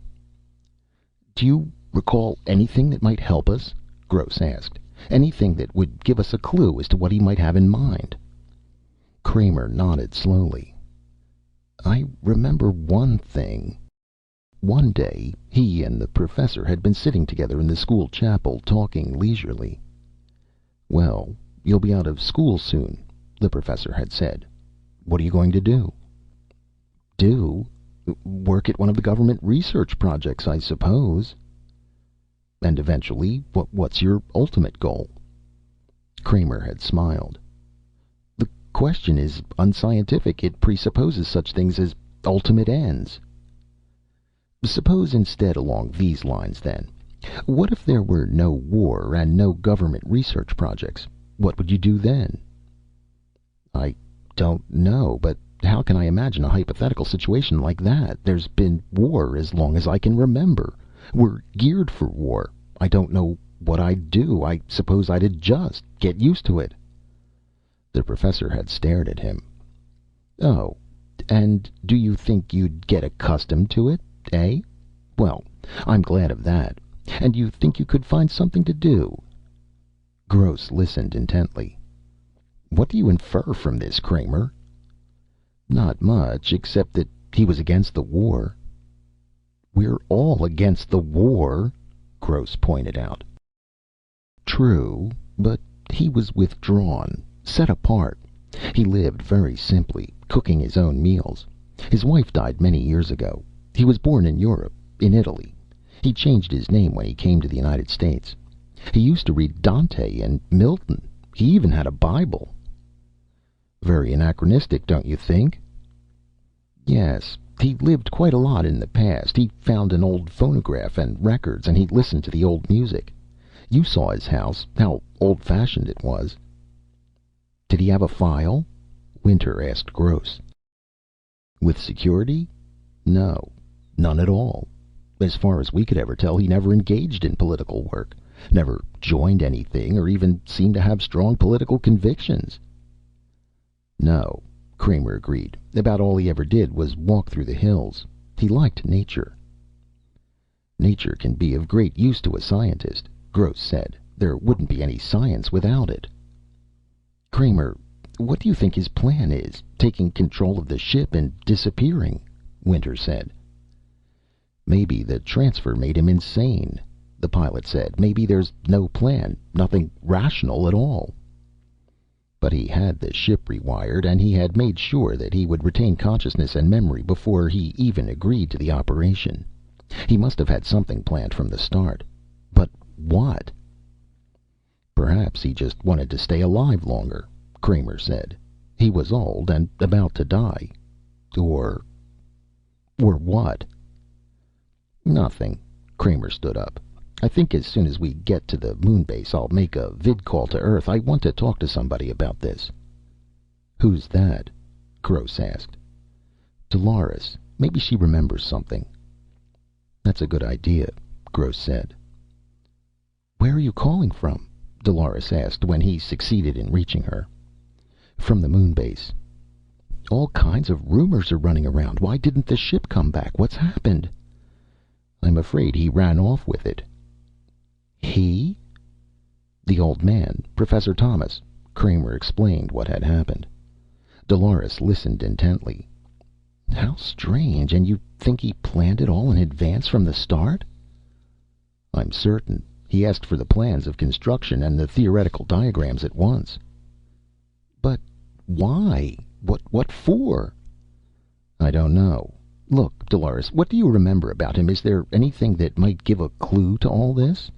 Do you recall anything that might help us? Gross asked. Anything that would give us a clue as to what he might have in mind? Kramer nodded slowly. I remember one thing. One day, he and the professor had been sitting together in the school chapel, talking leisurely. Well, you'll be out of school soon, the professor had said. What are you going to do? Do? Work at one of the government research projects, I suppose. And eventually, what's your ultimate goal? Kramer had smiled. The question is unscientific. It presupposes such things as ultimate ends. Suppose instead along these lines, then. What if there were no war and no government research projects? What would you do then? I don't know, but how can I imagine a hypothetical situation like that? There's been war as long as I can remember. We're geared for war. I don't know what I'd do. I suppose I'd adjust, get used to it. The professor had stared at him. Oh, and do you think you'd get accustomed to it? Eh? Well, I'm glad of that. And you think you could find something to do? Gross listened intently. What do you infer from this, Kramer? Not much, except that he was against the war. We're all against the war, Gross pointed out. True, but he was withdrawn, set apart. He lived very simply, cooking his own meals. His wife died many years ago. He was born in Europe, in Italy. He changed his name when he came to the United States. He used to read Dante and Milton. He even had a Bible. Very anachronistic, don't you think? Yes, he lived quite a lot in the past. He found an old phonograph and records, and he listened to the old music. You saw his house, how old-fashioned it was. Did he have a file? Winter asked Gross. With security? No, none at all. As far as we could ever tell, he never engaged in political work, never joined anything, or even seemed to have strong political convictions. No, Kramer agreed. About all he ever did was walk through the hills. He liked nature. Nature can be of great use to a scientist, Gross said. There wouldn't be any science without it. Kramer, what do you think his plan is? Taking control of the ship and disappearing, Winter said. Maybe the transfer made him insane, the pilot said. Maybe there's no plan, nothing rational at all. But he had the ship rewired, and he had made sure that he would retain consciousness and memory before he even agreed to the operation. He must have had something planned from the start. But what? Perhaps he just wanted to stay alive longer, Kramer said. He was old and about to die. Or what? Nothing. Kramer stood up. I think as soon as we get to the moon base, I'll make a vid call to Earth. I want to talk to somebody about this. Who's that? Gross asked. Dolores. Maybe she remembers something. That's a good idea, Gross said. Where are you calling from? Dolores asked when he succeeded in reaching her. From the moon base. All kinds of rumors are running around. Why didn't the ship come back? What's happened?" "I'm afraid he ran off with it." "He?" "The old man, Professor Thomas." Kramer explained what had happened. Dolores listened intently. "How strange. And you think he planned it all in advance from the start?" "I'm certain. He asked for the plans of construction and the theoretical diagrams at once." "But why? What for?" "I don't know. Look, Dolores, what do you remember about him? Is there anything that might give a clue to all this?"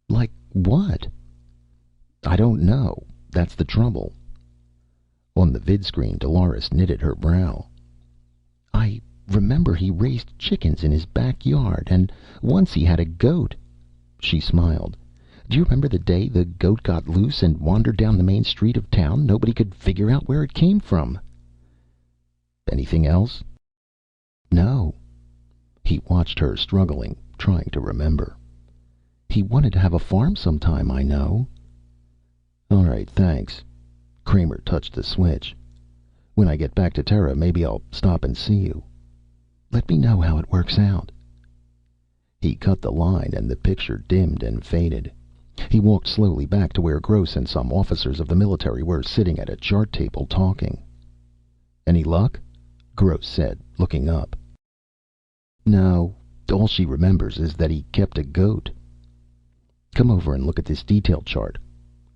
"Like what?" "I don't know. That's the trouble." On the vidscreen, Dolores knitted her brow. "I remember he raised chickens in his backyard, and once he had a goat." She smiled. "Do you remember the day the goat got loose and wandered down the main street of town? Nobody could figure out where it came from." "Anything else?" "No." He watched her, struggling, trying to remember. "He wanted to have a farm sometime, I know." "All right, thanks." Kramer touched the switch. "When I get back to Terra, maybe I'll stop and see you." "Let me know how it works out." He cut the line and the picture dimmed and faded. He walked slowly back to where Gross and some officers of the military were sitting at a chart table talking. "Any luck?" Gross said, looking up. "No. All she remembers is that he kept a goat." "Come over and look at this detail chart."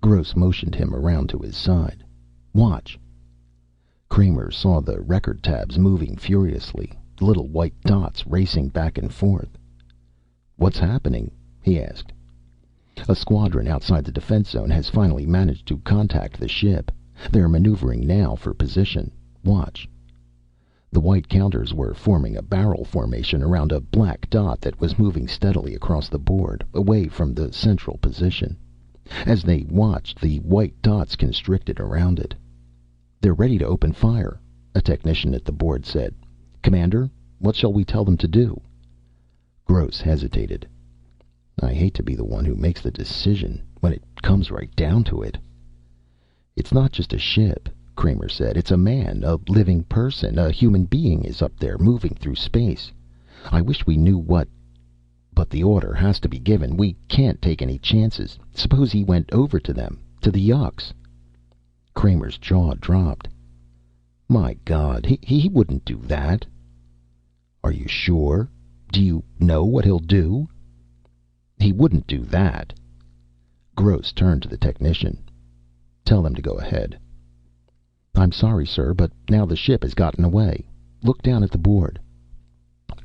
Gross motioned him around to his side. "Watch." Kramer saw the record tabs moving furiously, little white dots racing back and forth. "What's happening?" he asked. "A squadron outside the defense zone has finally managed to contact the ship. They're maneuvering now for position. Watch." The white counters were forming a barrel formation around a black dot that was moving steadily across the board, away from the central position. As they watched, the white dots constricted around it. "They're ready to open fire," a technician at the board said. "Commander, what shall we tell them to do?" Gross hesitated. "I hate to be the one who makes the decision, when it comes right down to it." "It's not just a ship," Kramer said. "It's a man, a living person. A human being is up there, moving through space. I wish we knew what But the order has to be given. We can't take any chances. Suppose he went over to them, to the Yuks." Kramer's jaw dropped. "My God, he wouldn't do that." "Are you sure? Do you know what he'll do?" "He wouldn't do that." Gross turned to the technician. "Tell them to go ahead." "I'm sorry, sir, but now the ship has gotten away. Look down at the board."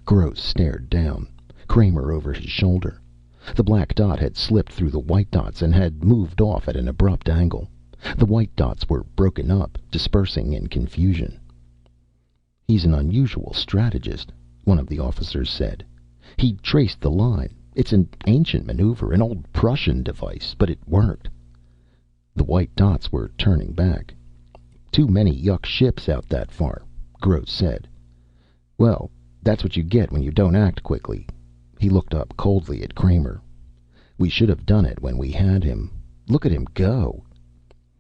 Gross stared down, Kramer over his shoulder. The black dot had slipped through the white dots and had moved off at an abrupt angle. The white dots were broken up, dispersing in confusion. "He's an unusual strategist," one of the officers said. "He traced the line. It's an ancient maneuver, an old Prussian device, but it worked." The white dots were turning back. "Too many Yuk ships out that far," Gross said. "Well, that's what you get when you don't act quickly." He looked up coldly at Kramer. "We should have done it when we had him. Look at him go."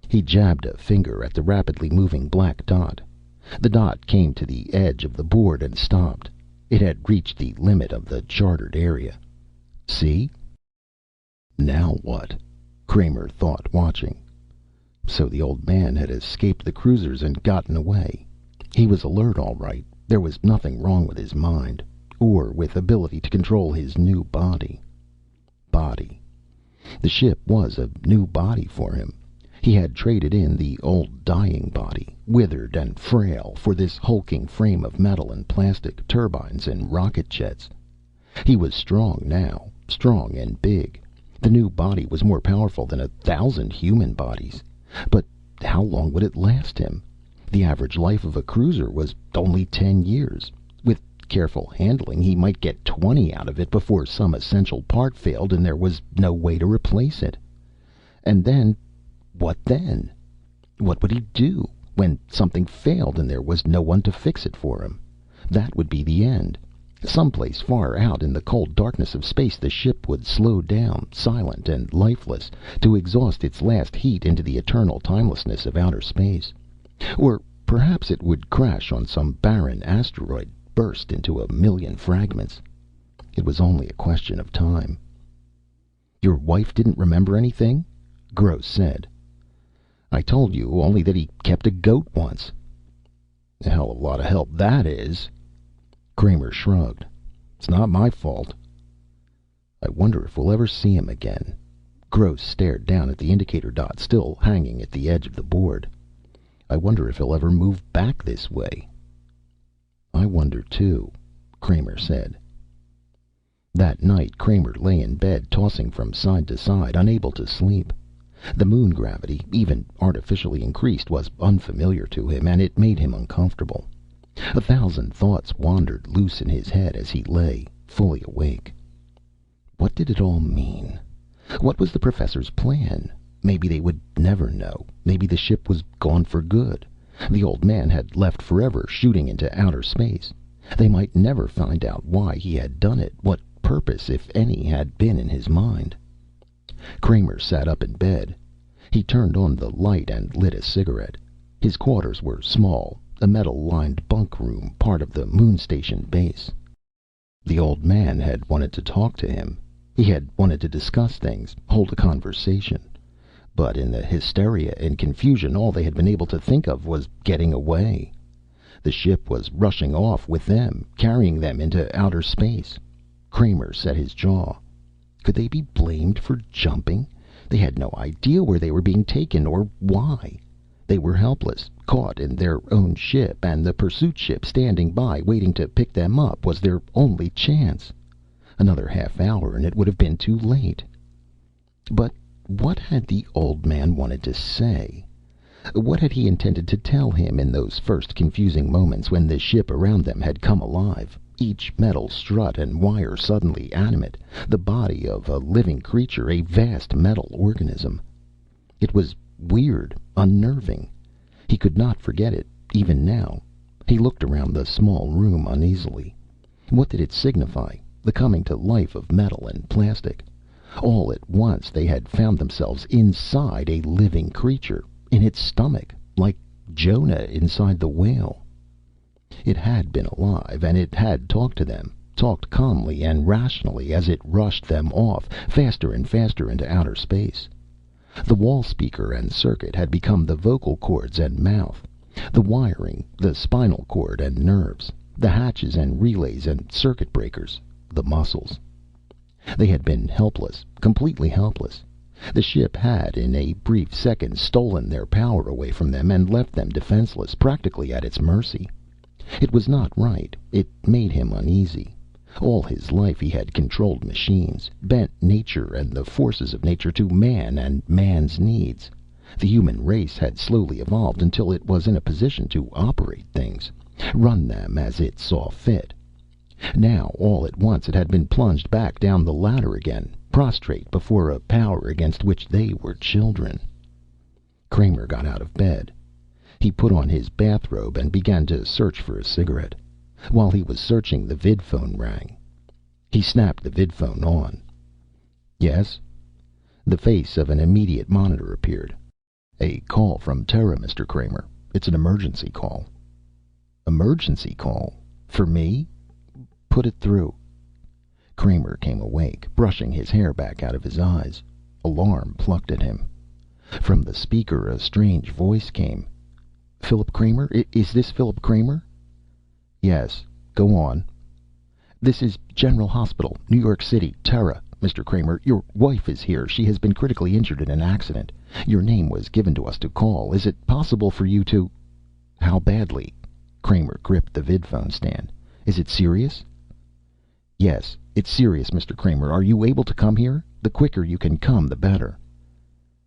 He jabbed a finger at the rapidly moving black dot. The dot came to the edge of the board and stopped. It had reached the limit of the chartered area. "See?" Now what? Kramer thought, watching. So the old man had escaped the cruisers and gotten away. He was alert, all right. There was nothing wrong with his mind, or with ability to control his new body. The ship was a new body for him. He had traded in the old dying body, withered and frail, for this hulking frame of metal and plastic, turbines and rocket jets. He was strong now, strong and big. The new body was more powerful than 1,000 human bodies. But how long would it last him? The average life of a cruiser was only 10 years. With careful handling, he might get 20 out of it before some essential part failed and there was no way to replace it. And then, what then? What would he do when something failed and there was no one to fix it for him? That would be the end. Someplace far out in the cold darkness of space, the ship would slow down, silent and lifeless, to exhaust its last heat into the eternal timelessness of outer space. Or Perhaps it would crash on some barren asteroid, burst into a million fragments. It was only a question of time. "Your wife didn't remember anything?" Gross said. "I told you only that he kept a goat once." "A hell of a lot of help, that is." Kramer shrugged. "It's not my fault." "I wonder if we'll ever see him again." Gross stared down at the indicator dot still hanging at the edge of the board. "I wonder if he'll ever move back this way." "I wonder, too," Kramer said. That night, Kramer lay in bed, tossing from side to side, unable to sleep. The moon gravity, even artificially increased, was unfamiliar to him, and it made him uncomfortable. 1,000 thoughts wandered loose in his head as he lay, fully awake. What did it all mean? What was the professor's plan? Maybe they would never know. Maybe the ship was gone for good. The old man had left forever, shooting into outer space. They might never find out why he had done it, what purpose, if any, had been in his mind. Kramer sat up in bed. He turned on the light and lit a cigarette. His quarters were small, a metal-lined bunk room, part of the moon station base. The old man had wanted to talk to him. He had wanted to discuss things, hold a conversation. But in the hysteria and confusion, all they had been able to think of was getting away. The ship was rushing off with them, carrying them into outer space. Kramer set his jaw. Could they be blamed for jumping? They had no idea where they were being taken or why. They were helpless, caught in their own ship, and the pursuit ship standing by, waiting to pick them up, was their only chance. Another half hour and it would have been too late. But what had the old man wanted to say? What had he intended to tell him in those first confusing moments when the ship around them had come alive, each metal strut and wire suddenly animate, the body of a living creature, a vast metal organism? It was weird, unnerving. He could not forget it, even now. He looked around the small room uneasily. What did it signify, the coming to life of metal and plastic? All at once they had found themselves inside a living creature, in its stomach, like Jonah inside the whale. It had been alive, and it had talked to them, talked calmly and rationally as it rushed them off, faster and faster into outer space. The wall speaker and circuit had become the vocal cords and mouth, the wiring, the spinal cord and nerves, the hatches and relays and circuit breakers, the muscles. They had been helpless, completely helpless. The ship had, in a brief second, stolen their power away from them and left them defenseless, practically at its mercy. It was not right. It made him uneasy. All his life he had controlled machines, bent nature and the forces of nature to man and man's needs. The human race had slowly evolved until it was in a position to operate things, run them as it saw fit. Now, all at once, it had been plunged back down the ladder again, prostrate before a power against which they were children. Kramer got out of bed. He put on his bathrobe and began to search for a cigarette. While he was searching, the vidphone rang. He snapped the vidphone on. "Yes?" The face of an immediate monitor appeared. "A call from Terra, Mr. Kramer. It's an emergency call." "Emergency call? For me?" "Put it through." Kramer came awake, brushing his hair back out of his eyes. Alarm plucked at him. From the speaker a strange voice came. "Philip Kramer? Is this Philip Kramer?" "Yes. Go on." "This is General Hospital, New York City, Terra. Mr. Kramer, your wife is here. She has been critically injured in an accident. Your name was given to us to call. Is it possible for you to—" "How badly?" Kramer gripped the vidphone stand. "Is it serious?" "Yes, it's serious, Mr. Kramer. Are you able to come here? The quicker you can come, the better."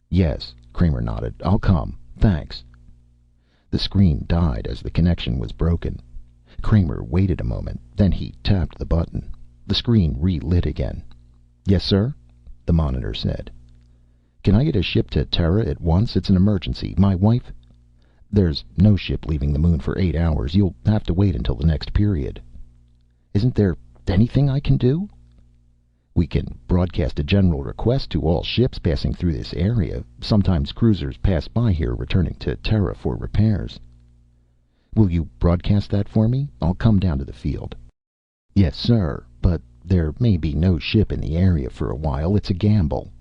"Yes," Kramer nodded. "I'll come. Thanks." The screen died as the connection was broken. Kramer waited a moment. Then he tapped the button. The screen relit again. "Yes, sir?" the monitor said. "Can I get a ship to Terra at once? It's an emergency. My wife—" "There's no ship leaving the moon for 8 hours. You'll have to wait until the next period." "Isn't there anything I can do?" "We can broadcast a general request to all ships passing through this area. Sometimes cruisers pass by here returning to Terra for repairs." Will you broadcast that for me? I'll come down to the field." "Yes, sir. But there may be no ship in the area for a while. It's a gamble."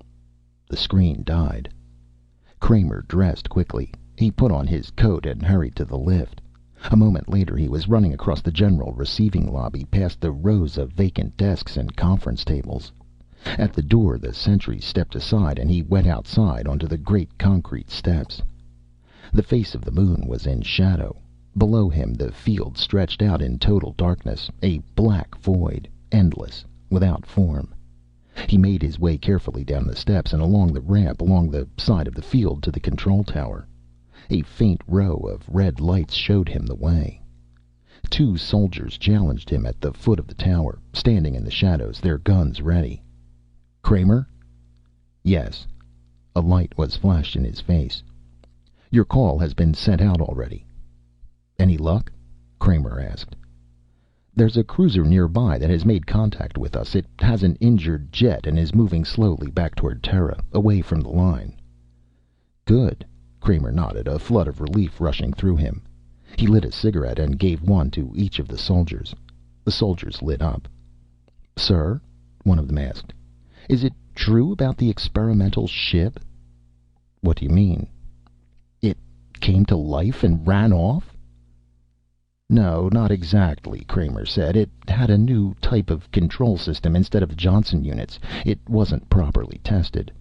The screen died. Kramer dressed quickly. He put on his coat and hurried to the lift. A moment later he was running across the general receiving lobby, past the rows of vacant desks and conference tables. At the door the sentry stepped aside and he went outside onto the great concrete steps. The face of the moon was in shadow. Below him the field stretched out in total darkness, a black void, endless, without form. He made his way carefully down the steps and along the ramp along the side of the field to the control tower. A faint row of red lights showed him the way. Two soldiers challenged him at the foot of the tower, standing in the shadows, their guns ready. "Kramer?" "Yes." A light was flashed in his face. "Your call has been sent out already." "Any luck?" Kramer asked. "There's a cruiser nearby that has made contact with us. It has an injured jet and is moving slowly back toward Terra, away from the line." "Good." Kramer nodded, a flood of relief rushing through him. He lit a cigarette and gave one to each of the soldiers. The soldiers lit up. "Sir," one of them asked, "is it true about the experimental ship?" "What do you mean?" "It came to life and ran off?" "No, not exactly," Kramer said. "It had a new type of control system instead of the Johnson units. It wasn't properly tested."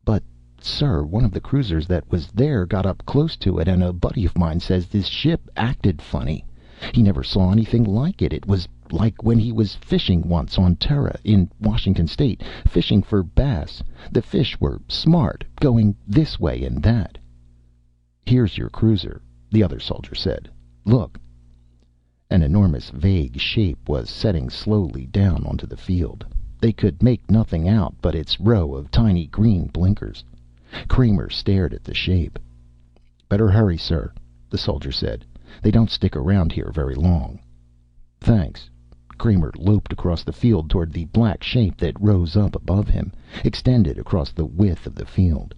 "But, sir, one of the cruisers that was there got up close to it, and a buddy of mine says this ship acted funny. He never saw anything like it. It was like when he was fishing once on Terra, in Washington State, fishing for bass. The fish were smart, going this way and that." "Here's your cruiser," the other soldier said. "Look." An enormous vague shape was setting slowly down onto the field. They could make nothing out but its row of tiny green blinkers. Kramer stared at the shape. "Better hurry, sir," the soldier said. "They don't stick around here very long." "Thanks." Kramer loped across the field toward the black shape that rose up above him, extended across the width of the field.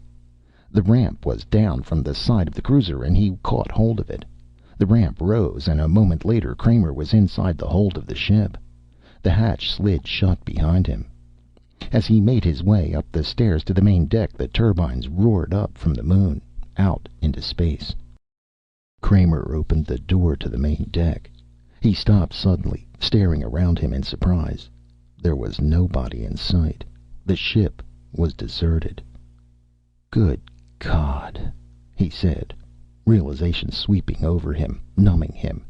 The ramp was down from the side of the cruiser and he caught hold of it. The ramp rose, and a moment later Kramer was inside the hold of the ship. The hatch slid shut behind him. As he made his way up the stairs to the main deck, the turbines roared up from the moon, out into space. Kramer opened the door to the main deck. He stopped suddenly, staring around him in surprise. There was nobody in sight. The ship was deserted. "Good God," he said, realization sweeping over him, numbing him.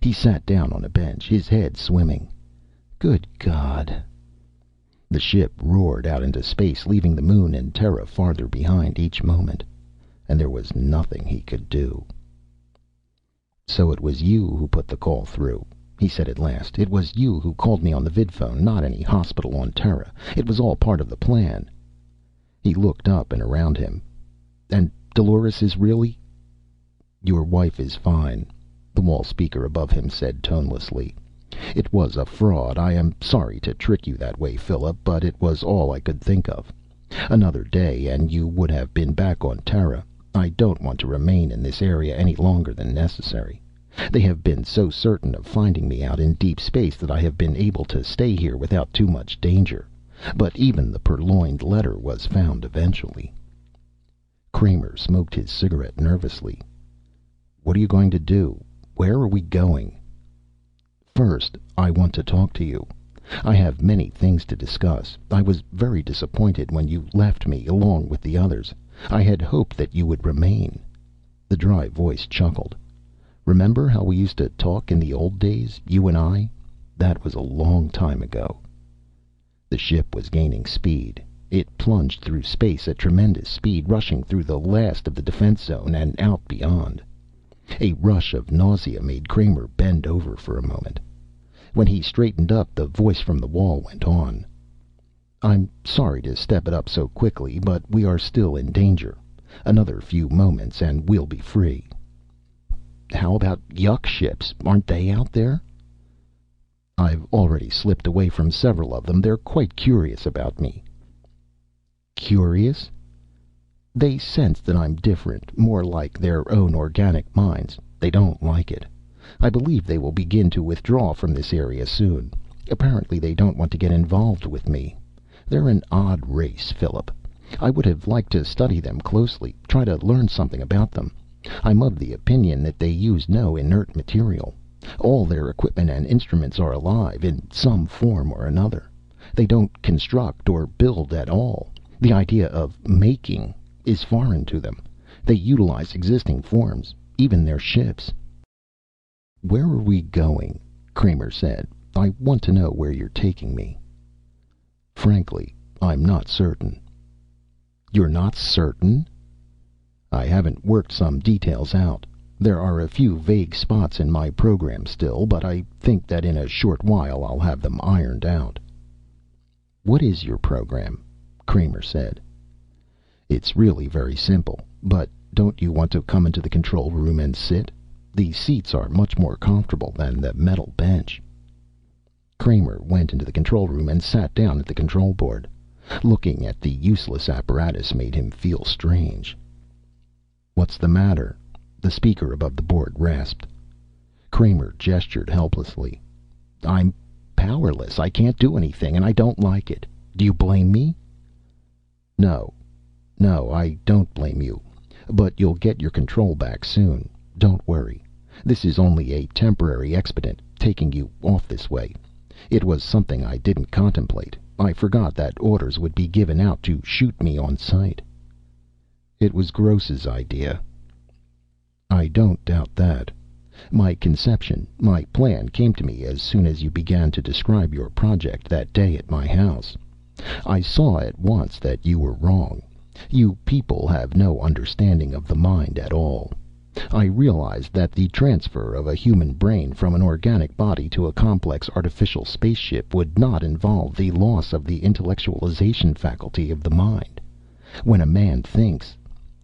He sat down on a bench, his head swimming. "Good God." The ship roared out into space, leaving the moon and Terra farther behind each moment. And there was nothing he could do. "So it was you who put the call through," he said at last. "It was you who called me on the vidphone, not any hospital on Terra. It was all part of the plan." He looked up and around him. "And Dolores is really—" "Your wife is fine," the wall speaker above him said tonelessly. "It was a fraud. I am sorry to trick you that way, Philip, but it was all I could think of. Another day and you would have been back on Terra. I don't want to remain in this area any longer than necessary. They have been so certain of finding me out in deep space that I have been able to stay here without too much danger. But even the purloined letter was found eventually." Kramer smoked his cigarette nervously. "What are you going to do? Where are we going?" "First, I want to talk to you. I have many things to discuss. I was very disappointed when you left me, along with the others. I had hoped that you would remain." The dry voice chuckled. "Remember how we used to talk in the old days, you and I? That was a long time ago." The ship was gaining speed. It plunged through space at tremendous speed, rushing through the last of the defense zone and out beyond. A rush of nausea made Kramer bend over for a moment. When he straightened up, the voice from the wall went on. "I'm sorry to step it up so quickly, but we are still in danger. Another few moments and we'll be free." "How about Yuk ships? Aren't they out there?" "I've already slipped away from several of them. They're quite curious about me." "Curious?" "They sense that I'm different, more like their own organic minds. They don't like it. I believe they will begin to withdraw from this area soon. Apparently they don't want to get involved with me. They're an odd race, Philip. I would have liked to study them closely, try to learn something about them. I'm of the opinion that they use no inert material. All their equipment and instruments are alive, in some form or another. They don't construct or build at all. The idea of making is foreign to them. They utilize existing forms, even their ships. "Where are we going?" Kramer said. "I want to know where you're taking me." "Frankly, I'm not certain." "You're not certain?" "I haven't worked some details out. There are a few vague spots in my program still, but I think that in a short while I'll have them ironed out." "What is your program?" Kramer said. "It's really very simple. But don't you want to come into the control room and sit? The seats are much more comfortable than the metal bench." Kramer went into the control room and sat down at the control board. Looking at the useless apparatus made him feel strange. "What's the matter?" the speaker above the board rasped. Kramer gestured helplessly. "I'm powerless. I can't do anything, and I don't like it. Do you blame me?" No, I don't blame you. But you'll get your control back soon. Don't worry. This is only a temporary expedient, taking you off this way. It was something I didn't contemplate. I forgot that orders would be given out to shoot me on sight." "It was Gross's idea." "I don't doubt that. My conception, my plan came to me as soon as you began to describe your project that day at my house. I saw at once that you were wrong. You people have no understanding of the mind at all. I realized that the transfer of a human brain from an organic body to a complex artificial spaceship would not involve the loss of the intellectualization faculty of the mind. When a man thinks,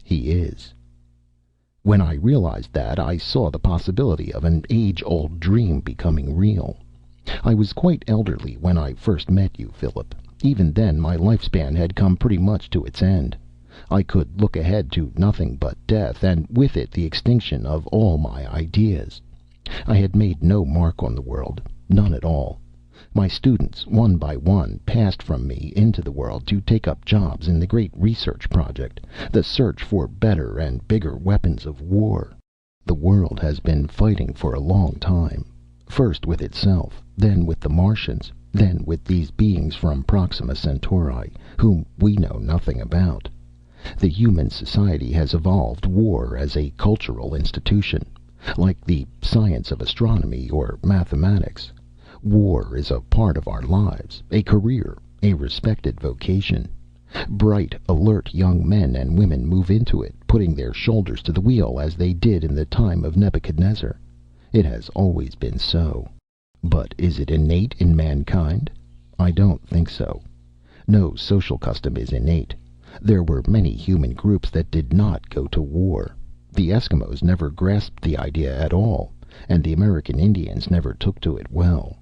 he is. When I realized that, I saw the possibility of an age-old dream becoming real. I was quite elderly when I first met you, Philip. Even then, my lifespan had come pretty much to its end. I could look ahead to nothing but death, and with it the extinction of all my ideas. I had made no mark on the world, none at all. My students, one by one, passed from me into the world to take up jobs in the great research project, the search for better and bigger weapons of war. The world has been fighting for a long time, first with itself, then with the Martians, then with these beings from Proxima Centauri, whom we know nothing about. The human society has evolved war as a cultural institution, like the science of astronomy or mathematics. War is a part of our lives, a career, a respected vocation. Bright, alert young men and women move into it, putting their shoulders to the wheel as they did in the time of Nebuchadnezzar. It has always been so. But is it innate in mankind? I don't think so. No social custom is innate. There were many human groups that did not go to war. The Eskimos never grasped the idea at all, and the American Indians never took to it well.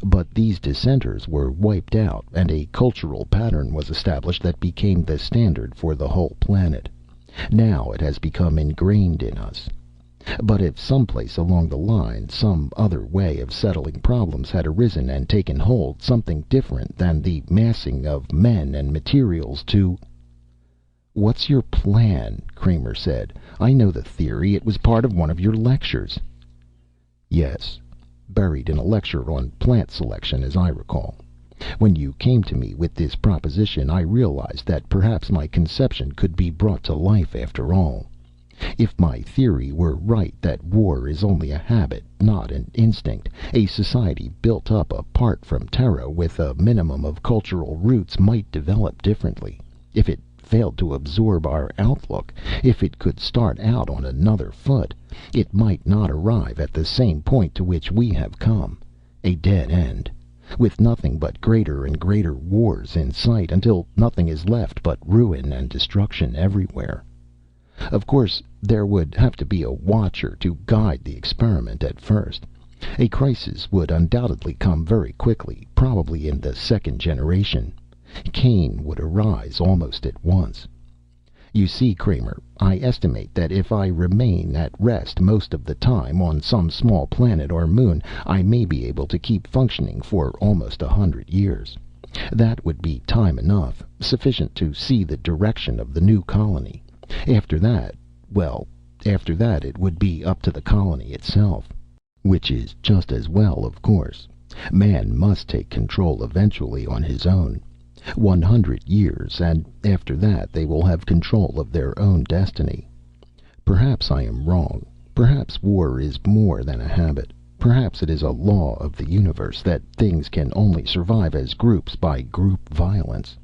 But these dissenters were wiped out, and a cultural pattern was established that became the standard for the whole planet. Now it has become ingrained in us. But if someplace along the line some other way of settling problems had arisen and taken hold, something different than the massing of men and materials to... "What's your plan?" Kramer said. "I know the theory. It was part of one of your lectures." "Yes. Buried in a lecture on plant selection, as I recall. When you came to me with this proposition, I realized that perhaps my conception could be brought to life after all. If my theory were right, that war is only a habit, not an instinct, a society built up apart from Terra with a minimum of cultural roots might develop differently. If it failed to absorb our outlook, if it could start out on another foot, it might not arrive at the same point to which we have come, a dead end, with nothing but greater and greater wars in sight, until nothing is left but ruin and destruction everywhere. Of course, there would have to be a watcher to guide the experiment at first. A crisis would undoubtedly come very quickly, probably in the second generation. Cain would arise almost at once. You see, Kramer, I estimate that if I remain at rest most of the time on some small planet or moon, I may be able to keep functioning for almost 100 years. That would be time enough, sufficient to see the direction of the new colony. After that, well, after that it would be up to the colony itself. Which is just as well, of course. Man must take control eventually on his own. 100 years, and after that they will have control of their own destiny. Perhaps I am wrong. Perhaps war is more than a habit. Perhaps it is a law of the universe that things can only survive as groups by group violence.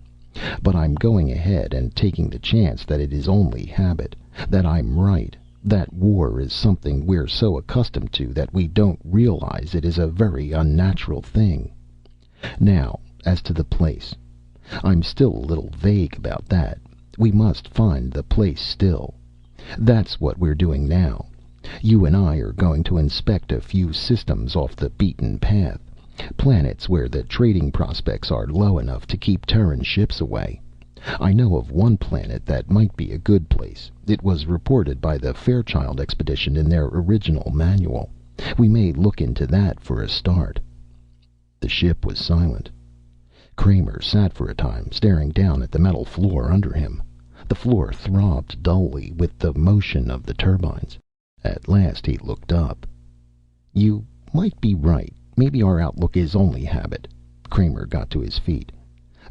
But I'm going ahead and taking the chance that it is only habit, that I'm right, that war is something we're so accustomed to that we don't realize it is a very unnatural thing. Now, as to the place. I'm still a little vague about that. We must find the place still. That's what we're doing now. You and I are going to inspect a few systems off the beaten path. Planets where the trading prospects are low enough to keep Terran ships away. I know of one planet that might be a good place. It was reported by the Fairchild expedition in their original manual. We may look into that for a start. The ship was silent. Kramer sat for a time, staring down at the metal floor under him. The floor throbbed dully with the motion of the turbines. At last he looked up. You might be right. Maybe our outlook is only habit. Kramer got to his feet.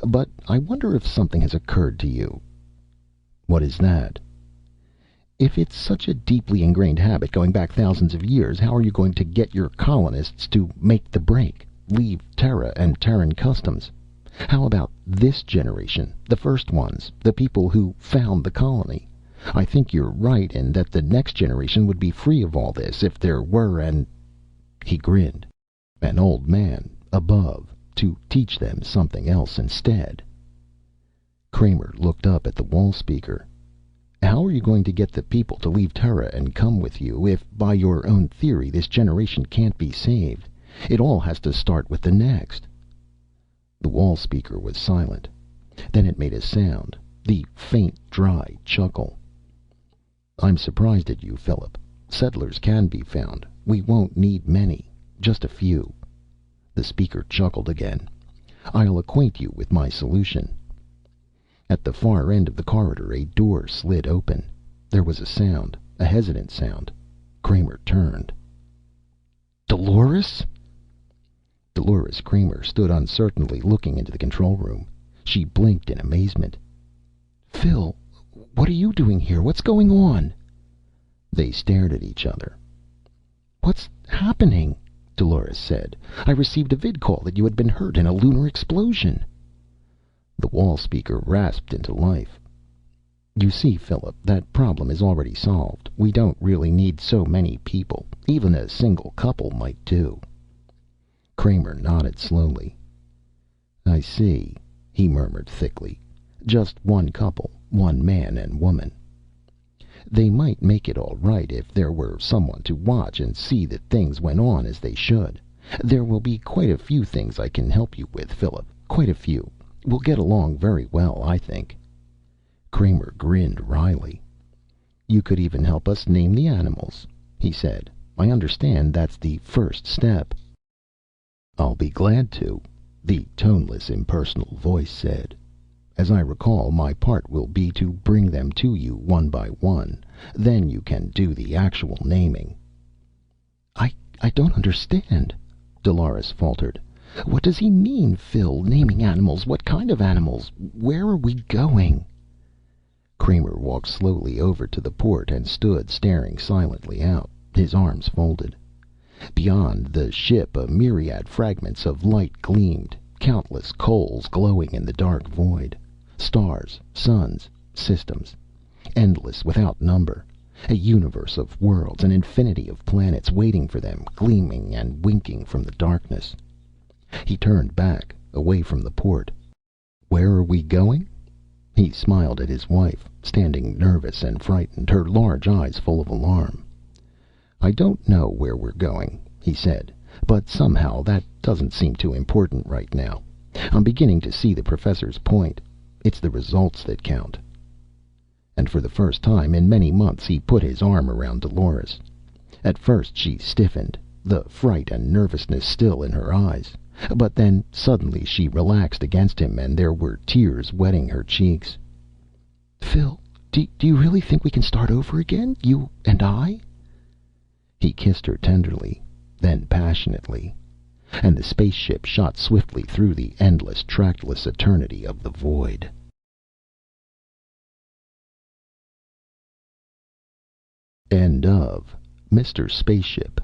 But I wonder if something has occurred to you. What is that? If it's such a deeply ingrained habit going back thousands of years, how are you going to get your colonists to make the break, leave Terra and Terran customs? How about this generation, the first ones, the people who found the colony? I think you're right in that the next generation would be free of all this if there were an... He grinned. An old man above to teach them something else instead. Kramer looked up at the wall speaker. How are you going to get the people to leave Terra and come with you if, by your own theory, this generation can't be saved? It all has to start with the next. The wall speaker was silent. Then it made a sound, the faint, dry chuckle. I'm surprised at you, Philip. Settlers can be found. We won't need many, just a few. The speaker chuckled again. I'll acquaint you with my solution. At the far end of the corridor, a door slid open. There was a sound, a hesitant sound. Kramer turned. Dolores? Dolores Kramer stood uncertainly looking into the control room. She blinked in amazement. Phil, what are you doing here? What's going on? They stared at each other. What's happening? Dolores said. I received a vid call that you had been hurt in a lunar explosion. The wall speaker rasped into life. You see, Philip, that problem is already solved. We don't really need so many people. Even a single couple might do. Kramer nodded slowly. I see, he murmured thickly. Just one couple, one man and woman. They might make it all right if there were someone to watch and see that things went on as they should. There will be quite a few things I can help you with, Philip. Quite a few. We'll get along very well, I think. Kramer grinned wryly. You could even help us name the animals, he said. I understand that's the first step. I'll be glad to, the toneless, impersonal voice said. As I recall, my part will be to bring them to you one by one. Then you can do the actual naming. I don't understand, Dolores faltered. What does he mean, Phil? Naming animals? What kind of animals? Where are we going? Kramer walked slowly over to the port and stood staring silently out, his arms folded. Beyond the ship a myriad fragments of light gleamed, countless coals glowing in the dark void. Stars, suns, systems. Endless, without number. A universe of worlds, an infinity of planets waiting for them, gleaming and winking from the darkness. He turned back, away from the port. Where are we going? He smiled at his wife, standing nervous and frightened, her large eyes full of alarm. I don't know where we're going, he said, but somehow that doesn't seem too important right now. I'm beginning to see the professor's point. It's the results that count. And for the first time in many months he put his arm around Dolores. At first she stiffened, the fright and nervousness still in her eyes. But then suddenly she relaxed against him and there were tears wetting her cheeks. "Phil, do you really think we can start over again? You and I?" He kissed her tenderly, then passionately. And the spaceship shot swiftly through the endless, trackless eternity of the void. End of Mr. Spaceship,